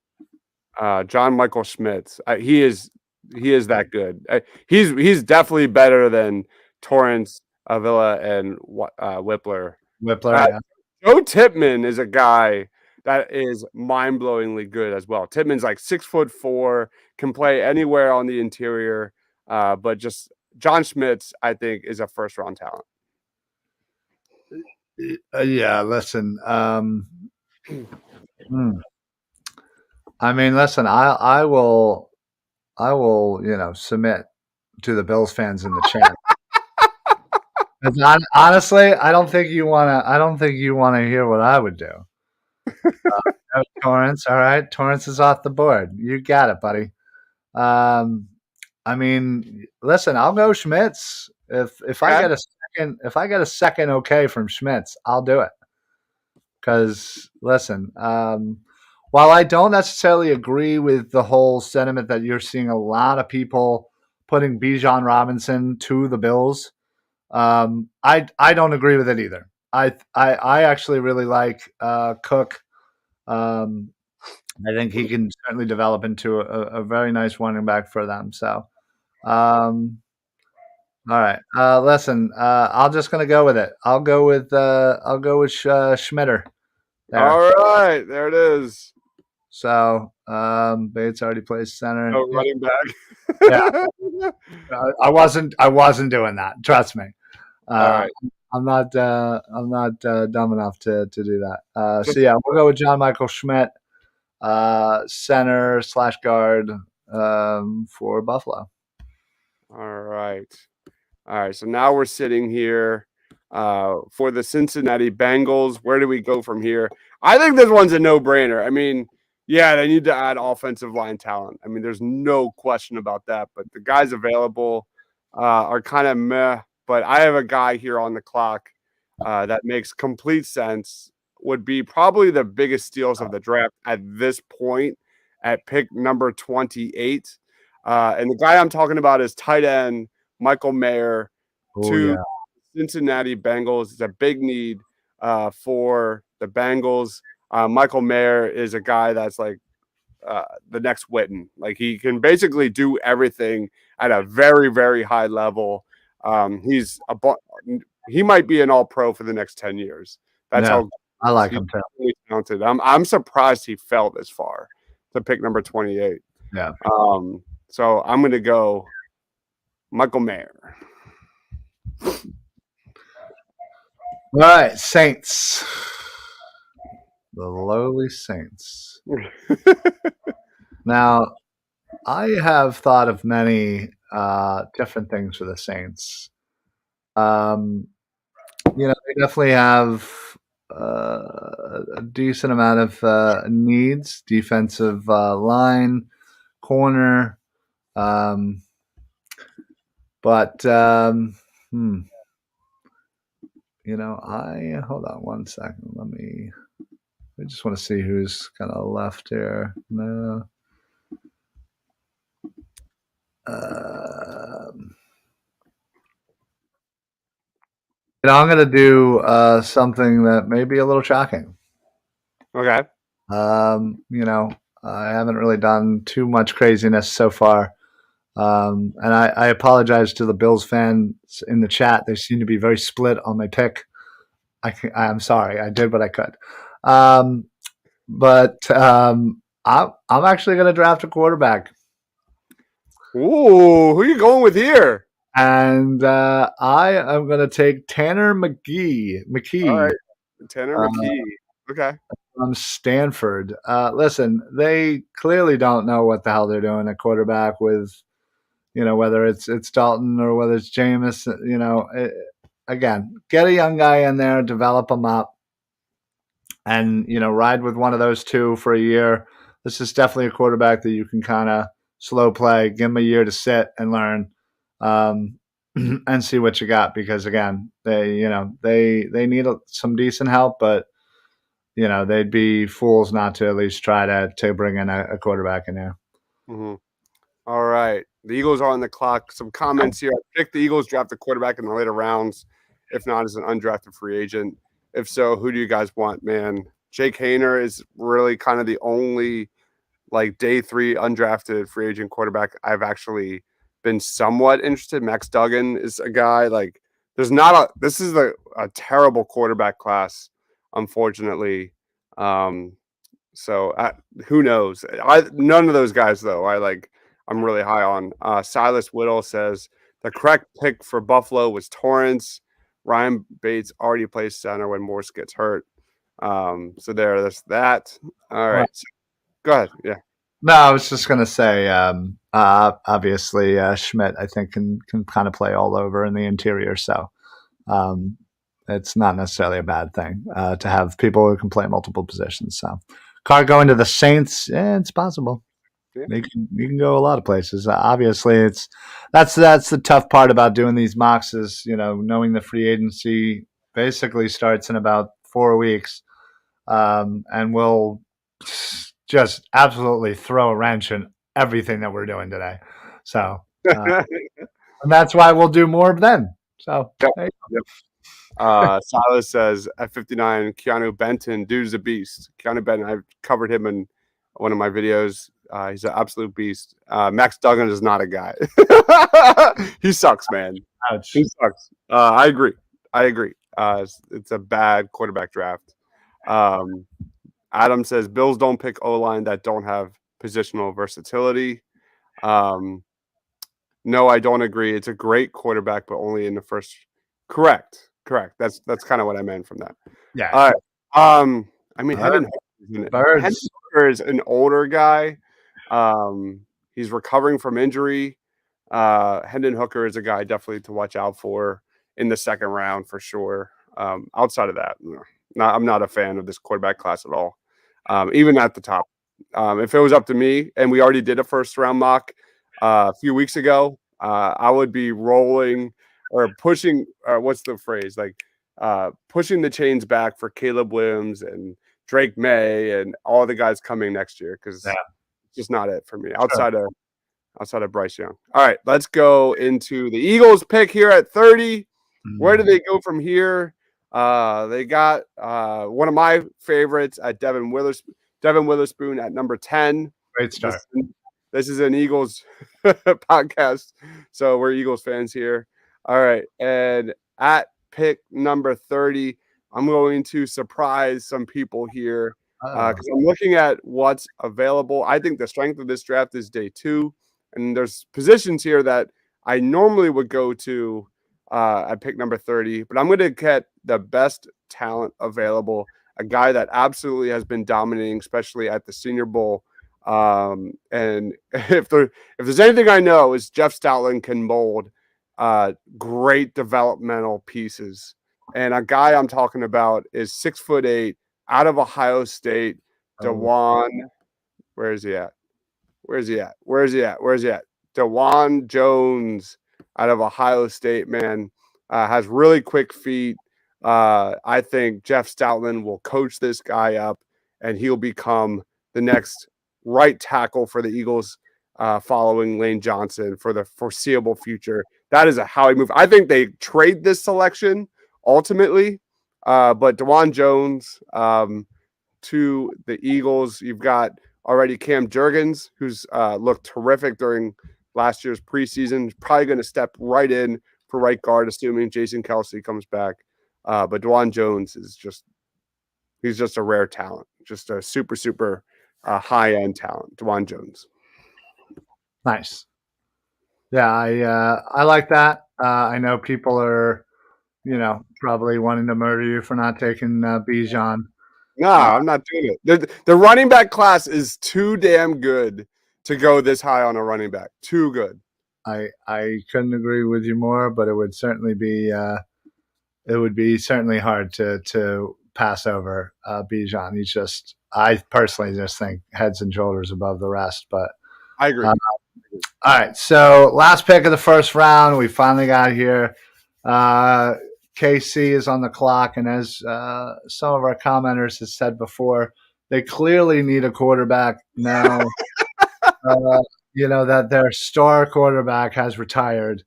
John Michael Schmitz. He is that good. He's definitely better than Torrance, Avila, and Whippler.
Yeah.
Joe Tippmann is a guy that is mind-blowingly good as well. Tippmann's like 6'4", can play anywhere on the interior, but just John Schmitz, I think, is a first-round talent.
Yeah, listen. I mean, listen. I will, submit to the Bills fans in the chat. Honestly, I don't think you want to hear what I would do. Torrance, all right. Torrance is off the board. You got it, buddy. I mean, listen, I'll go Schmitz. If I get a second okay from Schmitz, I'll do it. Because listen, while I don't necessarily agree with the whole sentiment that you're seeing a lot of people putting Bijan Robinson to the Bills, I don't agree with it either. I actually really like Cook. I think he can certainly develop into a very nice running back for them. So, all right. Listen, I'm just gonna go with it. I'll go with Schmitter.
There. All right, there it is.
So Bates already plays center.
No running back.
Yeah, I wasn't doing that. Trust me.
All right.
I'm not dumb enough to do that. So yeah, we'll go with John Michael Schmidt, center / guard for Buffalo.
All right. So now we're sitting here for the Cincinnati Bengals. Where do we go from here? I think this one's a no-brainer. I mean, yeah, they need to add offensive line talent. I mean, there's no question about that. But the guys available are kind of meh. But I have a guy here on the clock that makes complete sense. Would be probably the biggest steals of the draft at this point at pick number 28. And the guy I'm talking about is tight end Michael Mayer to Cincinnati Bengals. It's a big need for the Bengals. Michael Mayer is a guy that's like the next Witten. Like he can basically do everything at a very, very high level. He might be an all-pro for the next 10 years. That's how
I like him too.
Talented. I'm surprised he fell this far to pick number 28.
Yeah.
So I'm going to go Michael Mayer.
All right, Saints. The lowly Saints. Now, I have thought of many different things for the Saints. They definitely have a decent amount of needs: defensive line, corner. Um, but I hold on one second. I just want to see who's kind of left here. No. I'm going to do something that may be a little shocking.
Okay.
I haven't really done too much craziness so far. And I apologize to the Bills fans in the chat. They seem to be very split on my pick. I'm sorry. I did what I could. I'm actually going to draft a quarterback.
Ooh, who are you going with here?
And I am going to take Tanner McKee.
All right. Tanner McKee. Okay.
From Stanford. Listen, they clearly don't know what the hell they're doing at quarterback with, whether it's Dalton or whether it's Jameis. Again, get a young guy in there, develop him up, and ride with one of those two for a year. This is definitely a quarterback that you can kind of slow play, give him a year to sit and learn, and see what you got. Because again, they need some decent help, but they'd be fools not to at least try to bring in a quarterback in there.
Mm-hmm. All right. The Eagles are on the clock. Some comments here. I picked the Eagles draft a quarterback in the later rounds, if not as an undrafted free agent. If so, who do you guys want, man? Jake Haener is really kind of the only day 3 undrafted free agent quarterback I've actually been somewhat interested. Max Duggan is a guy this is a terrible quarterback class, unfortunately. So who knows? None of those guys though. I'm really high on. Silas Whittle says the correct pick for Buffalo was Torrance. Ryan Bates already plays center when Morse gets hurt. So there's that. All right. So, go ahead. Yeah.
No, I was just going to say, obviously, Schmidt, I think, can kind of play all over in the interior. So it's not necessarily a bad thing to have people who can play multiple positions. So Carr going to the Saints, it's possible. Yeah. You can go a lot of places. Obviously, that's the tough part about doing these mocks is, knowing the free agency basically starts in about 4 weeks, and we'll just absolutely throw a wrench in everything that we're doing today. So, and that's why we'll do more then. So,
yep. Silas says at 59, Keanu Benton, dude's a beast. Keanu Benton, I've covered him in one of my videos. He's an absolute beast. Max Duggan is not a guy. He sucks, man.
Ouch.
He sucks. I agree. It's a bad quarterback draft. Adam says Bills don't pick O-line that don't have positional versatility. No, I don't agree. It's a great quarterback, but only in the first. Correct. That's kind of what I meant from that.
Yeah.
All right. Hendon Hooker is an older guy. He's recovering from injury. Hendon Hooker is a guy definitely to watch out for in the second round for sure. Outside of that, I'm not a fan of this quarterback class at all. Even at the top. If it was up to me, and we already did a first round mock a few weeks ago, I would be rolling or pushing. What's the phrase? Pushing the chains back for Caleb Williams and Drake May and all the guys coming next year because it's just not it for me outside of Bryce Young. All right, let's go into the Eagles pick here at 30. Mm-hmm. Where do they go from here? They got one of my favorites at Devin Witherspoon at number 10.
Great start.
This is an Eagles podcast, so we're Eagles fans here. All right, and at pick number 30, I'm going to surprise some people here because I'm looking at what's available. I think the strength of this draft is day 2, and there's positions here that I normally would go to at pick number 30. But I'm going to get the best talent available, a guy that absolutely has been dominating, especially at the Senior Bowl. And if there's anything I know, is Jeff Stoutland can mold great developmental pieces. And a guy I'm talking about is 6'8", out of Ohio State, Dewan. Where is he at? Where's he at? Where's he at? Where's he at? Dewan Jones out of Ohio State, man, has really quick feet. I think Jeff Stoutland will coach this guy up, and he'll become the next right tackle for the Eagles, following Lane Johnson for the foreseeable future. That is a Howie move. I think they trade this selection ultimately, but Dewan Jones to the Eagles. You've got already Cam Jurgens, who's looked terrific during last year's preseason. Probably going to step right in for right guard, assuming Jason Kelsey comes back. But Dewan Jones is he's just a rare talent, just a super high-end talent, Dewan Jones.
Nice. Yeah, I like that. I know people are, probably wanting to murder you for not taking Bijan.
No, I'm not doing it. The running back class is too damn good to go this high on a running back. Too good.
I couldn't agree with you more, but it would certainly be certainly hard to pass over Bijan. I personally just think heads and shoulders above the rest. But
I agree.
All right, so last pick of the first round, we finally got here. KC is on the clock, and as some of our commenters have said before, they clearly need a quarterback now. That their star quarterback has retired.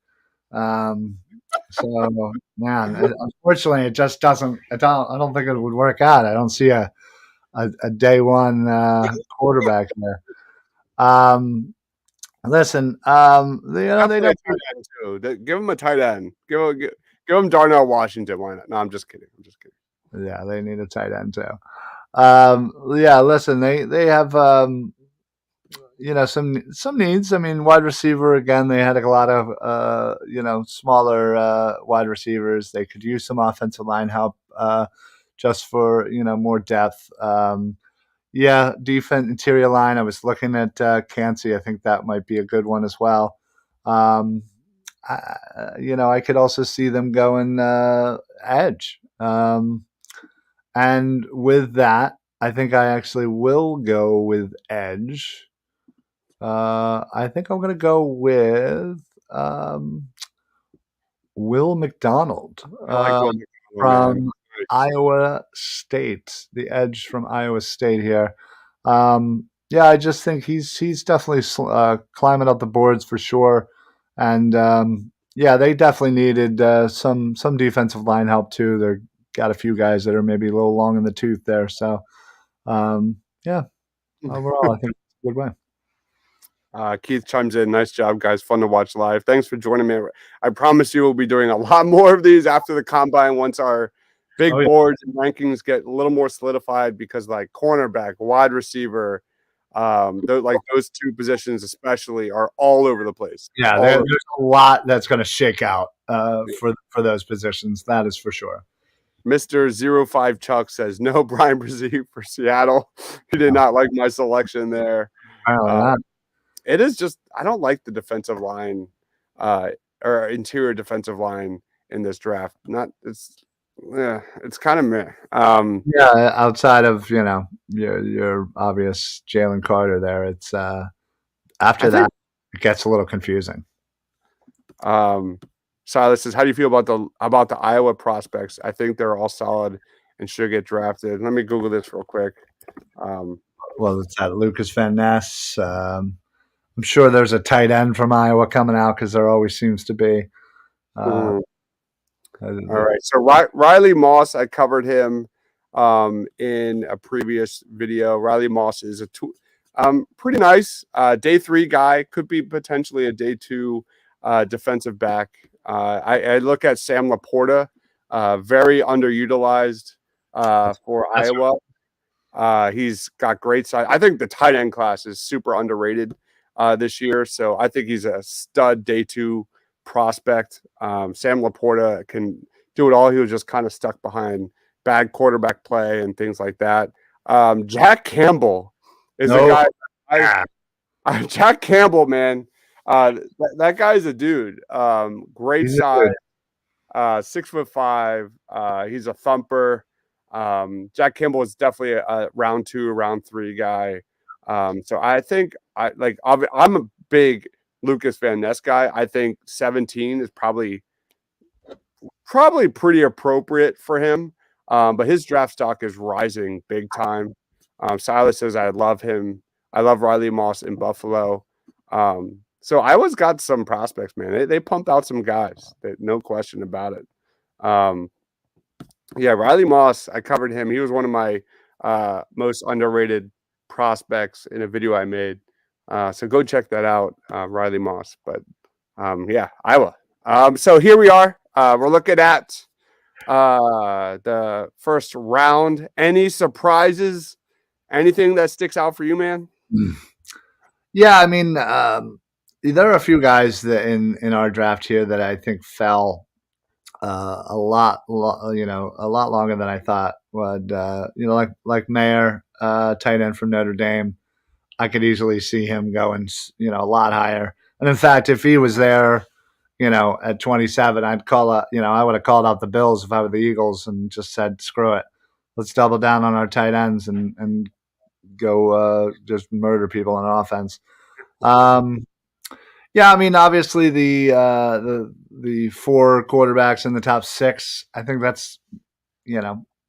So, man, unfortunately, it just doesn't. I don't think it would work out. I don't see a day one quarterback there. Listen, they don't.
Give him a tight end. Give him Darnell Washington. Why not? No, I'm just kidding.
Yeah, they need a tight end too. Yeah, listen, they have some needs. I mean, wide receiver again. They had a lot of smaller wide receivers. They could use some offensive line help just for more depth. Yeah, defense interior line. I was looking at Kancey. I think that might be a good one as well. I could also see them going edge. And with that, I think I actually will go with edge. I think I'm going to go with Will McDonald from Iowa State, the edge from Iowa State here. Yeah, I just think he's definitely climbing up the boards for sure. And yeah, they definitely needed some defensive line help too. They've got a few guys that are maybe a little long in the tooth there. So yeah, overall, I think it's a good way.
Keith chimes in. Nice job, guys. Fun to watch live. Thanks for joining me. I promise you we'll be doing a lot more of these after the combine once our big boards and rankings get a little more solidified, because like cornerback, wide receiver, those two positions especially are all over the place.
Yeah, there's a lot that's going to shake out for those positions. That is for sure.
Mr. 05 Chuck says no Brian Brzee for Seattle. He did not like my selection there. It is just, I don't like the defensive line or interior defensive line in this draft. It's kind of meh.
Yeah, outside of your obvious Jalen Carter there, it's after that it gets a little confusing.
Silas says, how do you feel about the Iowa prospects? I think they're all solid and should get drafted. Let me Google this real quick.
Well, it's that Lucas Van Ness. I'm sure there's a tight end from Iowa coming out, because there always seems to be.
All right. So Riley Moss, I covered him in a previous video. Riley Moss is pretty nice. Day 3 guy, could be potentially a day 2 defensive back. I look at Sam Laporta, very underutilized for Iowa. He's got great size. I think the tight end class is super underrated this year. So I think he's a stud day 2 prospect. Sam Laporta can do it all. He was just kind of stuck behind bad quarterback play and things like that. Jack Campbell is a guy. Jack Campbell, man. That guy's a dude. Great size. 6'5". He's a thumper. Jack Campbell is definitely a round 2, round 3 guy. So I think I'm a big Lucas Van Ness guy. I think 17 is probably pretty appropriate for him. But his draft stock is rising big time. Silas says I love him. I love Riley Moss in Buffalo. So Iowa's got some prospects, man. They pumped out some guys, no question about it. Yeah, Riley Moss, I covered him. He was one of my most underrated prospects in a video I made. So go check that out, Riley Moss. But yeah, Iowa. So here we are. We're looking at the first round. Any surprises? Anything that sticks out for you, man?
Yeah, I mean, there are a few guys that in our draft here that I think fell a lot longer than I thought would. Like Mayer, tight end from Notre Dame. I could easily see him going, a lot higher. And in fact, if he was there, at 27, I would have called out the Bills if I were the Eagles and just said, screw it. Let's double down on our tight ends and go just murder people on offense. Yeah, I mean, obviously the 4 quarterbacks in the top 6, I think that's,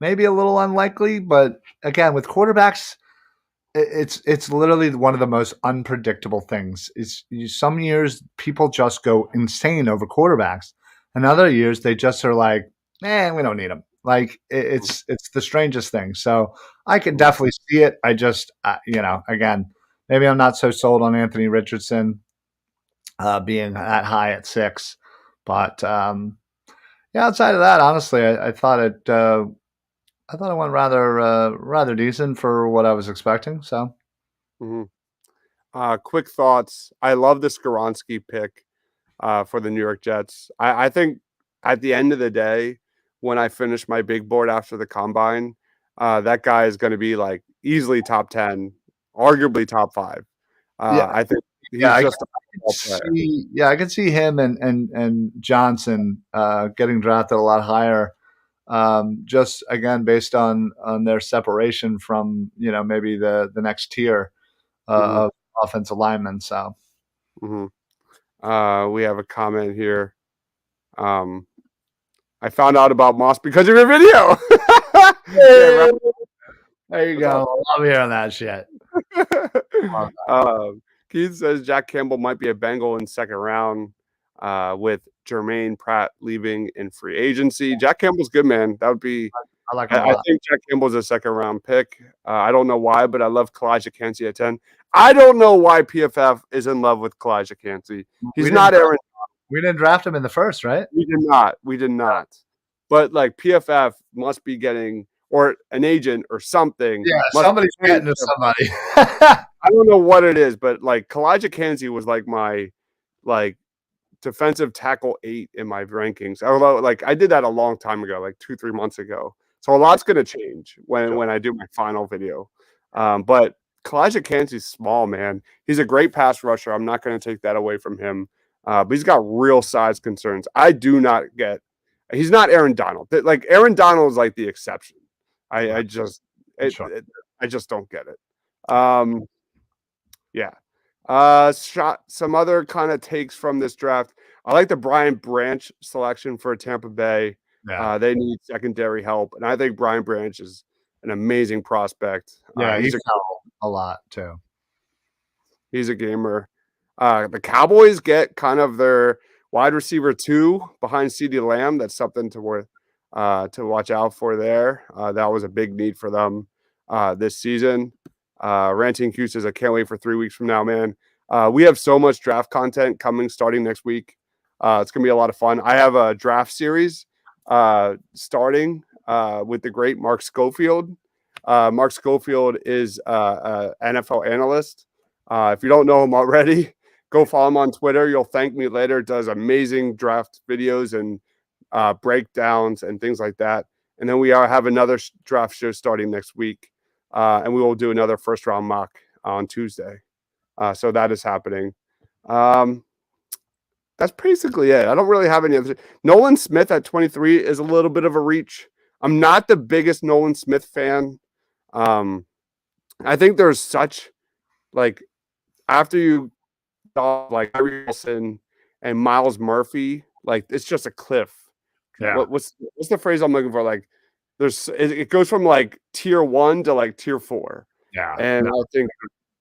maybe a little unlikely. But again, with quarterbacks, it's literally one of the most unpredictable things. Some years people just go insane over quarterbacks, and other years they just are like, man, we don't need them. Like it's the strangest thing. So I can definitely see it. I just again, maybe I'm not so sold on Anthony Richardson being that high at 6, but yeah, outside of that, honestly, I thought it. I thought it went rather decent for what I was expecting. So,
quick thoughts. I love the Skoronski pick for the New York Jets. I think at the end of the day, when I finish my big board after the combine, that guy is going to be like easily top 10, arguably top 5. I think he's just
I could see him and Johnson getting drafted a lot higher. Just again based on their separation from maybe the next tier of offensive linemen. So
we have a comment here. I found out about Moss because of your video.
Yeah, there you go. I'm hearing that shit.
Keith says Jack Campbell might be a Bengal in 2nd round with Jermaine Pratt leaving in free agency. Jack Campbell's good, man. That would be. I think Jack Campbell's a 2nd round pick. I don't know why, but I love Kalijah Kancey at 10. I don't know why PFF is in love with Kalijah Kancey. He's not Aaron.
We didn't draft him in the 1st, right?
We did not. But like PFF must be getting, or an agent or something.
Yeah, somebody's getting to somebody.
I don't know what it is, but like Kalijah Kancey was like my defensive tackle 8 in my rankings. Although like I did that a long time ago, like 2-3 months ago. So a lot's gonna change when I do my final video. But Kalijah Kancey's small, man. He's a great pass rusher. I'm not going to take that away from him. But he's got real size concerns. I do not get. He's not Aaron Donald. Like Aaron Donald is like the exception. I just don't get it. Yeah. Some other kind of takes from this draft. I like the Brian Branch selection for Tampa Bay. Yeah. They need secondary help, and I think Brian Branch is an amazing prospect.
Yeah, he's a lot too.
He's a gamer. The Cowboys get kind of their wide receiver 2 behind CeeDee Lamb. That's something to watch out for there. That was a big need for them this season. Ranting Q says, I can't wait for 3 weeks from now, man. We have so much draft content coming starting next week. It's going to be a lot of fun. I have a draft series starting with the great Mark Schofield. Mark Schofield is an NFL analyst. If you don't know him already, Go follow him on Twitter. You'll thank me later. Does amazing draft videos and breakdowns and things like that. And then we have another draft show starting next week, and we will do another first round mock on Tuesday. So that is happening. That's basically it. I don't really have any other. Nolan Smith at 23 is a little bit of a reach. I'm not the biggest Nolan Smith fan. I think there's such like after you like Tyree Wilson and Miles Murphy, like it's just a cliff.
Yeah.
What's the phrase I'm looking for? Like it goes from like tier 1 to like tier 4.
Yeah.
And I think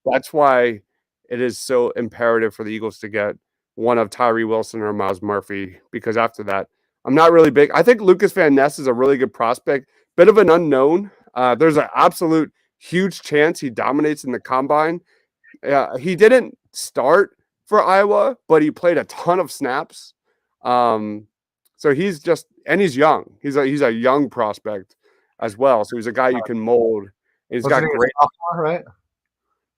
that's why it is so imperative for the Eagles to get one of Tyree Wilson or Miles Murphy, because after that, I'm not really big. I think Lucas Van Ness is a really good prospect, bit of an unknown. There's an absolute huge chance he dominates in the combine. He didn't start for Iowa, but he played a ton of snaps. So he's young. He's a young prospect as well. So he's a guy you can mold. And he's got great,
right?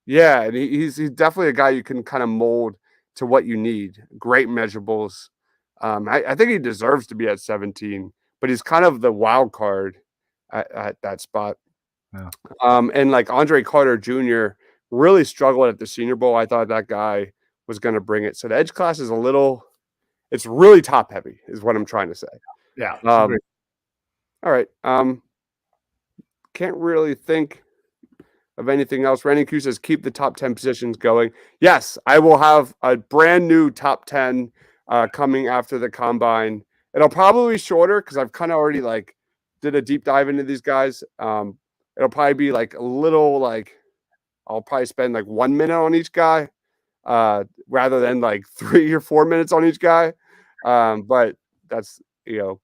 Yeah, and he's definitely a guy you can kind of mold to what you need. Great measurables. I think he deserves to be at 17, but he's kind of the wild card at that spot.
Yeah.
And like Andre Carter Jr. really struggled at the Senior Bowl. I thought that guy was going to bring it. So the edge class is it's really top heavy, is what I'm trying to say.
Yeah.
All right. Can't really think of anything else. Randy Q says keep the top 10 positions going. Yes, I will have a brand new top 10 coming after the combine. It'll probably be shorter because I've kind of already like did a deep dive into these guys. It'll probably be like a little like I'll probably spend like 1 minute on each guy rather than like 3 or 4 minutes on each guy. But that's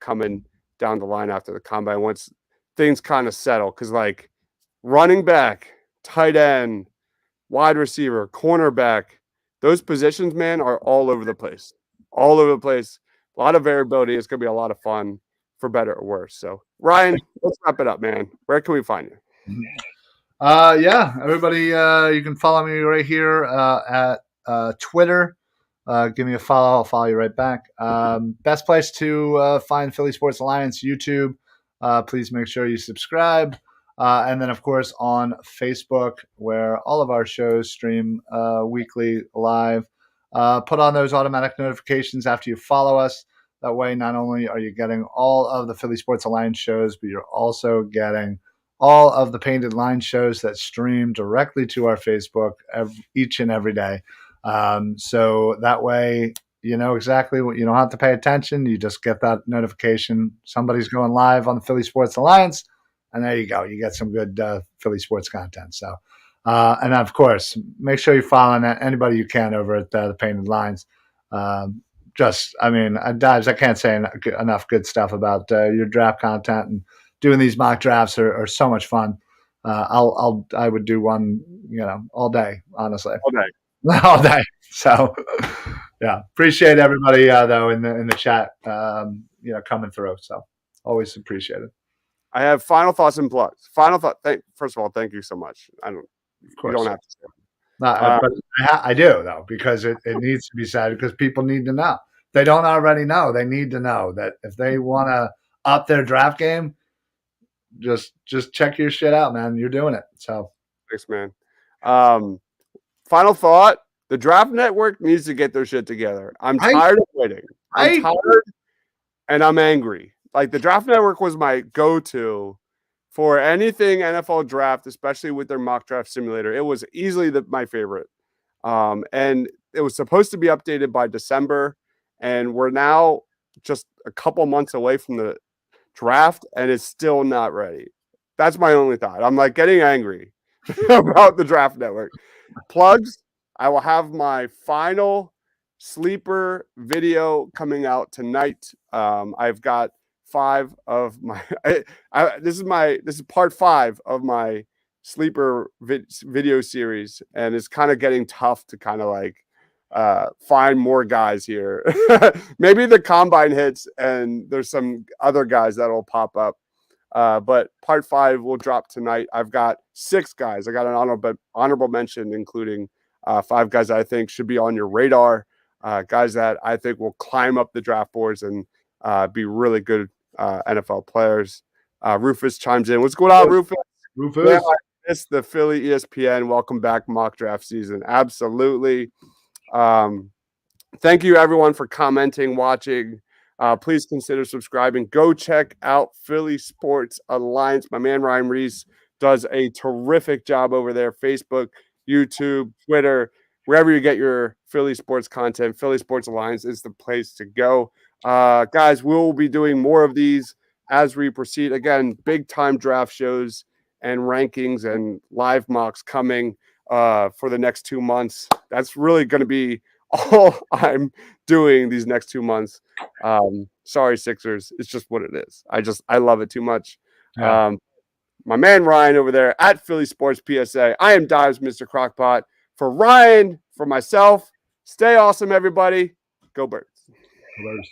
coming down the line after the combine once things kind of settle, because like running back, tight end, wide receiver, cornerback, those positions, man, are all over the place. All over the place. A lot of variability. It's going to be a lot of fun, for better or worse. So, Ryan, let's wrap it up, man. Where can we find you?
Yeah, everybody, you can follow me right here at Twitter. Give me a follow. I'll follow you right back. Best place to find Philly Sports Alliance, YouTube. Please make sure you subscribe. And then, of course, on Facebook, where all of our shows stream weekly live. Put on those automatic notifications after you follow us. That way, not only are you getting all of the Philly Sports Alliance shows, but you're also getting all of the Painted Line shows that stream directly to our Facebook each and every day. So that way, you know exactly what, you don't have to pay attention. You just get that notification. Somebody's going live on the Philly Sports Alliance. And there you go. You get some good Philly sports content. So, and of course, make sure you're following anybody you can over at the Painted Lines. I can't say enough good stuff about your draft content, and doing these mock drafts are so much fun. I would do one, all day, honestly.
All day.
All day. So, yeah, appreciate everybody though in the chat, coming through. So, always appreciate it.
I have final thoughts and plugs. Final thought. First of all, thank you so much.
Of course.
You don't have to say it.
But I do, though, because it needs to be said, because people need to know. If they don't already know, they need to know that if they want to up their draft game, just check your shit out, man. You're doing it. So
thanks, man. Final thought. The Draft Network needs to get their shit together. I'm tired of waiting. I'm tired and I'm angry. Like, the Draft Network was my go-to for anything NFL draft, especially with their mock draft simulator. It was easily my favorite. And it was supposed to be updated by December, and we're now just a couple months away from the draft, and it's still not ready. That's my only thought. I'm like getting angry about the Draft Network. Plugs. I will have my final sleeper video coming out tonight. I've got 5 of my this is part 5 of my sleeper video series, and it's kind of getting tough to kind of like find more guys here. Maybe the combine hits and there's some other guys that'll pop up, but part 5 will drop tonight. I've got 6 guys. I got an honorable mention, including 5 guys I think should be on your radar, guys that I think will climb up the draft boards and be really good NFL players. Rufus chimes in. What's going on, Rufus?
Rufus.
Yeah, it's the Philly ESPN. Welcome back, mock draft season. Absolutely. Thank you, everyone, for commenting, watching. Please consider subscribing. Go check out Philly Sports Alliance. My man Ryan Reese does a terrific job over there. Facebook, YouTube, Twitter, wherever you get your Philly sports content. Philly Sports Alliance is the place to go. Guys, we'll be doing more of these as we proceed. Again, big time draft shows and rankings and live mocks coming for the next 2 months. That's really going to be all I'm doing these next 2 months. Sorry, Sixers. It's just what it is. I love it too much.
Yeah.
My man Ryan over there at Philly Sports PSA. I am Dives, Mr. Crockpot. For Ryan, for myself, stay awesome, everybody. Go Birds.
Birds.